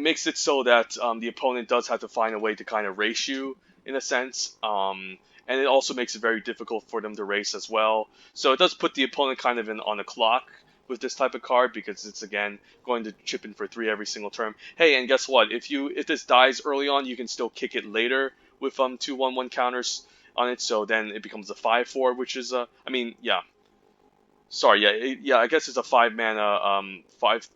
Speaker 1: makes it so that the opponent does have to find a way to kind of race you in a sense. And it also makes it very difficult for them to race as well. So it does put the opponent kind of on a clock with this type of card, because it's, again, going to chip in for 3 every single turn. Hey, and guess what? If this dies early on, you can still kick it later with 2/1/1 counters on it. So then it becomes a 5/4, which is I guess it's a 5 mana 5.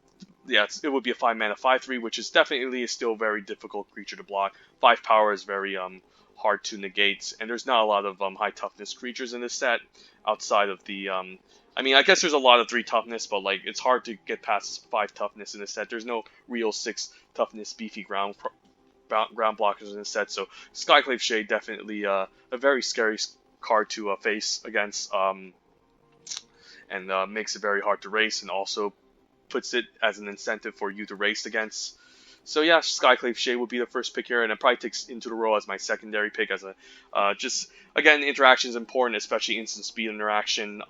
Speaker 1: Yeah, it would be a 5 mana 5/3, which is definitely still very difficult creature to block. 5 power is very hard to negate, and there's not a lot of high toughness creatures in this set outside of the I guess there's a lot of 3 toughness, but like it's hard to get past 5 toughness in this set. There's no real 6 toughness beefy ground blockers in this set, so Skyclave Shade definitely a very scary card to face against, and makes it very hard to race, and also puts it as an incentive for you to race against. So yeah, Skyclave Shade would be the first pick here, and it probably takes Into the Row as my secondary pick, as a just, again, interaction is important, especially instant speed interaction.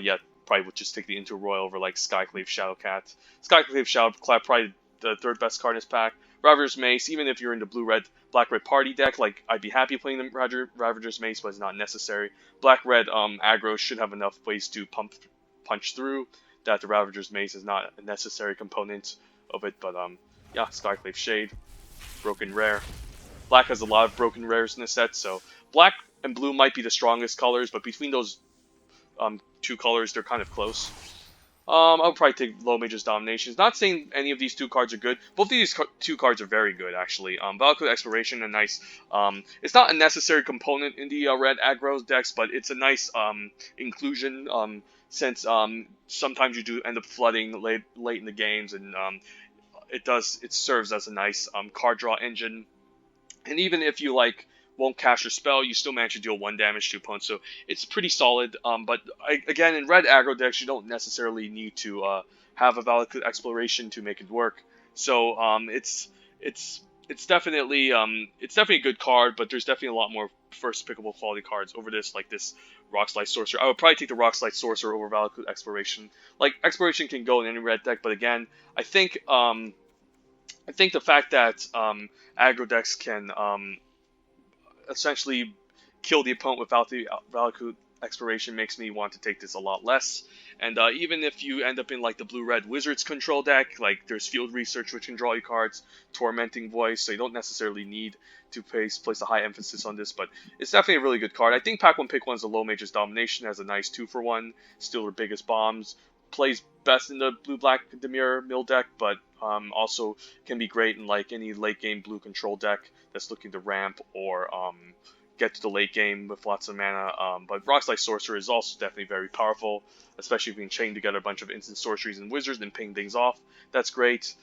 Speaker 1: Yeah, probably would just take the Into Royal over like Skyclave Shadowcat. Skyclave Shadowcat, probably the 3rd best card in this pack. Ravager's Mace, even if you're in the black-red party deck, like, I'd be happy playing the Ravager's Mace, but it's not necessary. Black-red aggro should have enough ways to punch through that the Ravager's Mace is not a necessary component of it. But yeah, Skyclave Shade, broken rare. Black has a lot of broken rares in the set, so black and blue might be the strongest colors, but between those 2 colors, they're kind of close. I would probably take Low Mage's Dominations. Not saying any of these 2 cards are good. Both of these 2 cards are very good, actually. Valakut Exploration, a nice... it's not a necessary component in the red aggro decks, but it's a nice inclusion, since sometimes you do end up flooding late in the games, and it serves as a nice card draw engine. And even if you won't cast your spell, you still manage to deal 1 damage to opponents, so it's pretty solid. But again, in red aggro decks, you don't necessarily need to have a Valakut Exploration to make it work. So it's definitely a good card, but there's definitely a lot more first pickable quality cards over this, like this Rockslide Sorcerer. I would probably take the Rockslide Sorcerer over Valakut Exploration. Like, Exploration can go in any red deck, but again, I think the fact that aggro decks can essentially kill the opponent without the Valakut Exploration makes me want to take this a lot less. And even if you end up in like the blue-red Wizards control deck, like there's Field Research, which can draw you cards, Tormenting Voice, so you don't necessarily need to place a high emphasis on this, but it's definitely a really good card. I think pack 1 pick 1 is a Low Mage's Domination, has a nice 2-for-1, still the biggest bombs, plays best in the blue-black Dimir mill deck, but also can be great in like any late-game blue control deck that's looking to ramp, or get to the late game with lots of mana. But Rockslide Sorcerer is also definitely very powerful, especially if you can chain together a bunch of instant sorceries and wizards and ping things off. That's great.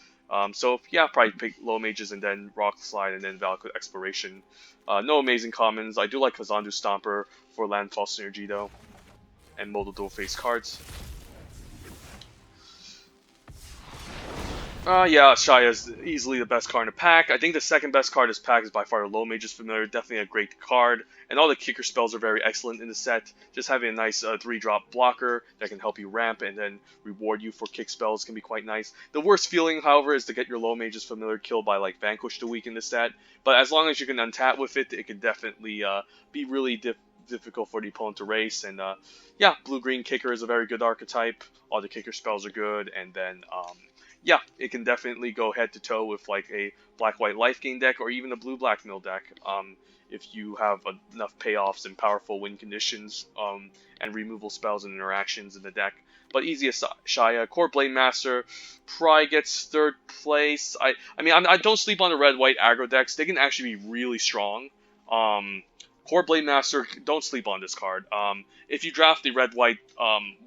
Speaker 1: So yeah, probably pick low mages and then Rockslide and then Valakut Exploration. No amazing commons. I do like Kazandu Stomper for landfall synergy though, and modal dual face cards. Yeah, Shia is easily the best card in the pack. I think the second best card in this pack is by far the Low Mage's Familiar. Definitely a great card. And all the kicker spells are very excellent in the set. Just having a nice 3-drop blocker that can help you ramp and then reward you for kick spells can be quite nice. The worst feeling, however, is to get your Low Mage's Familiar killed by like Vanquish to weaken the set. But as long as you can untap with it, it can definitely be really difficult for the opponent to race. And yeah, Blue-Green Kicker is a very good archetype. All the kicker spells are good. And then yeah, it can definitely go head to toe with like a black-white life gain deck or even a blue-black mill deck. If you have enough payoffs and powerful win conditions and removal spells and interactions in the deck. But easiest Shia, Core Blade Master probably gets third place. I mean I don't sleep on the red-white aggro decks. They can actually be really strong. Core Blade Master, don't sleep on this card. If you draft the red-white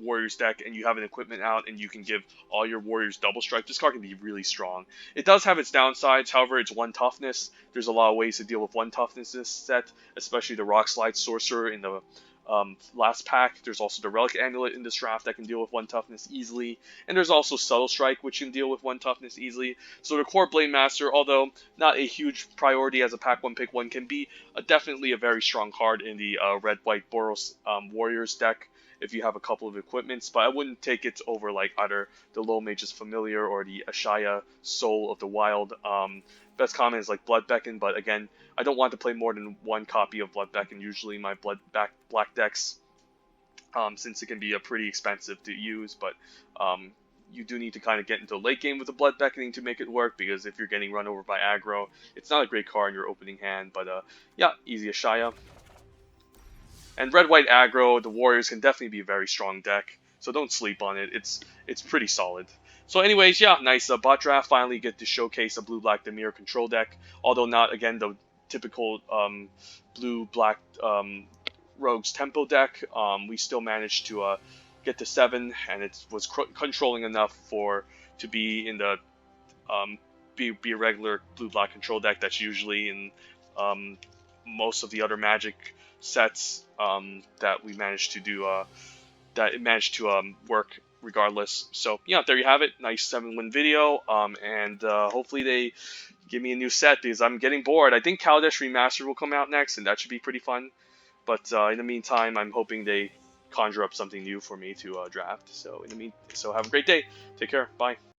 Speaker 1: Warriors deck and you have an equipment out and you can give all your Warriors double strike, this card can be really strong. It does have its downsides, however, it's 1 toughness. There's a lot of ways to deal with 1 toughness in this set, especially the Rockslide Sorcerer in the last pack. There's also the Relic Amulet in this draft that can deal with 1 toughness easily. And there's also Subtle Strike, which can deal with 1 toughness easily. So the Core Blade Master, although not a huge priority as a pack 1 pick 1, can be definitely a very strong card in the red-white Boros Warriors deck if you have a couple of equipments, but I wouldn't take it over like either the Low Mage's Familiar or the Ashaya Soul of the Wild. Best common is like Blood Beckon, but again, I don't want to play more than 1 copy of Blood Beckon, usually my black decks, since it can be pretty expensive to use, but you do need to kind of get into a late game with the Blood Beckoning to make it work, because if you're getting run over by aggro, it's not a great card in your opening hand, but yeah, easy Ashaya. And red-white aggro, the Warriors can definitely be a very strong deck, so don't sleep on it. It's pretty solid. So anyways, yeah, nice bot draft. Finally get to showcase a blue-black Dimir control deck, although not, again, the typical blue-black Rogues Tempo deck. We still managed to get to 7, and it was controlling enough to be in the be a regular blue-black control deck that's usually in most of the other Magic sets that we managed to do that it managed to work regardless. So yeah, there you have it. Nice 7-win video, and hopefully they give me a new set because I'm getting bored. I think Kaladesh Remastered will come out next, and that should be pretty fun. But in the meantime, I'm hoping they conjure up something new for me to draft. So so have a great day. Take care. Bye.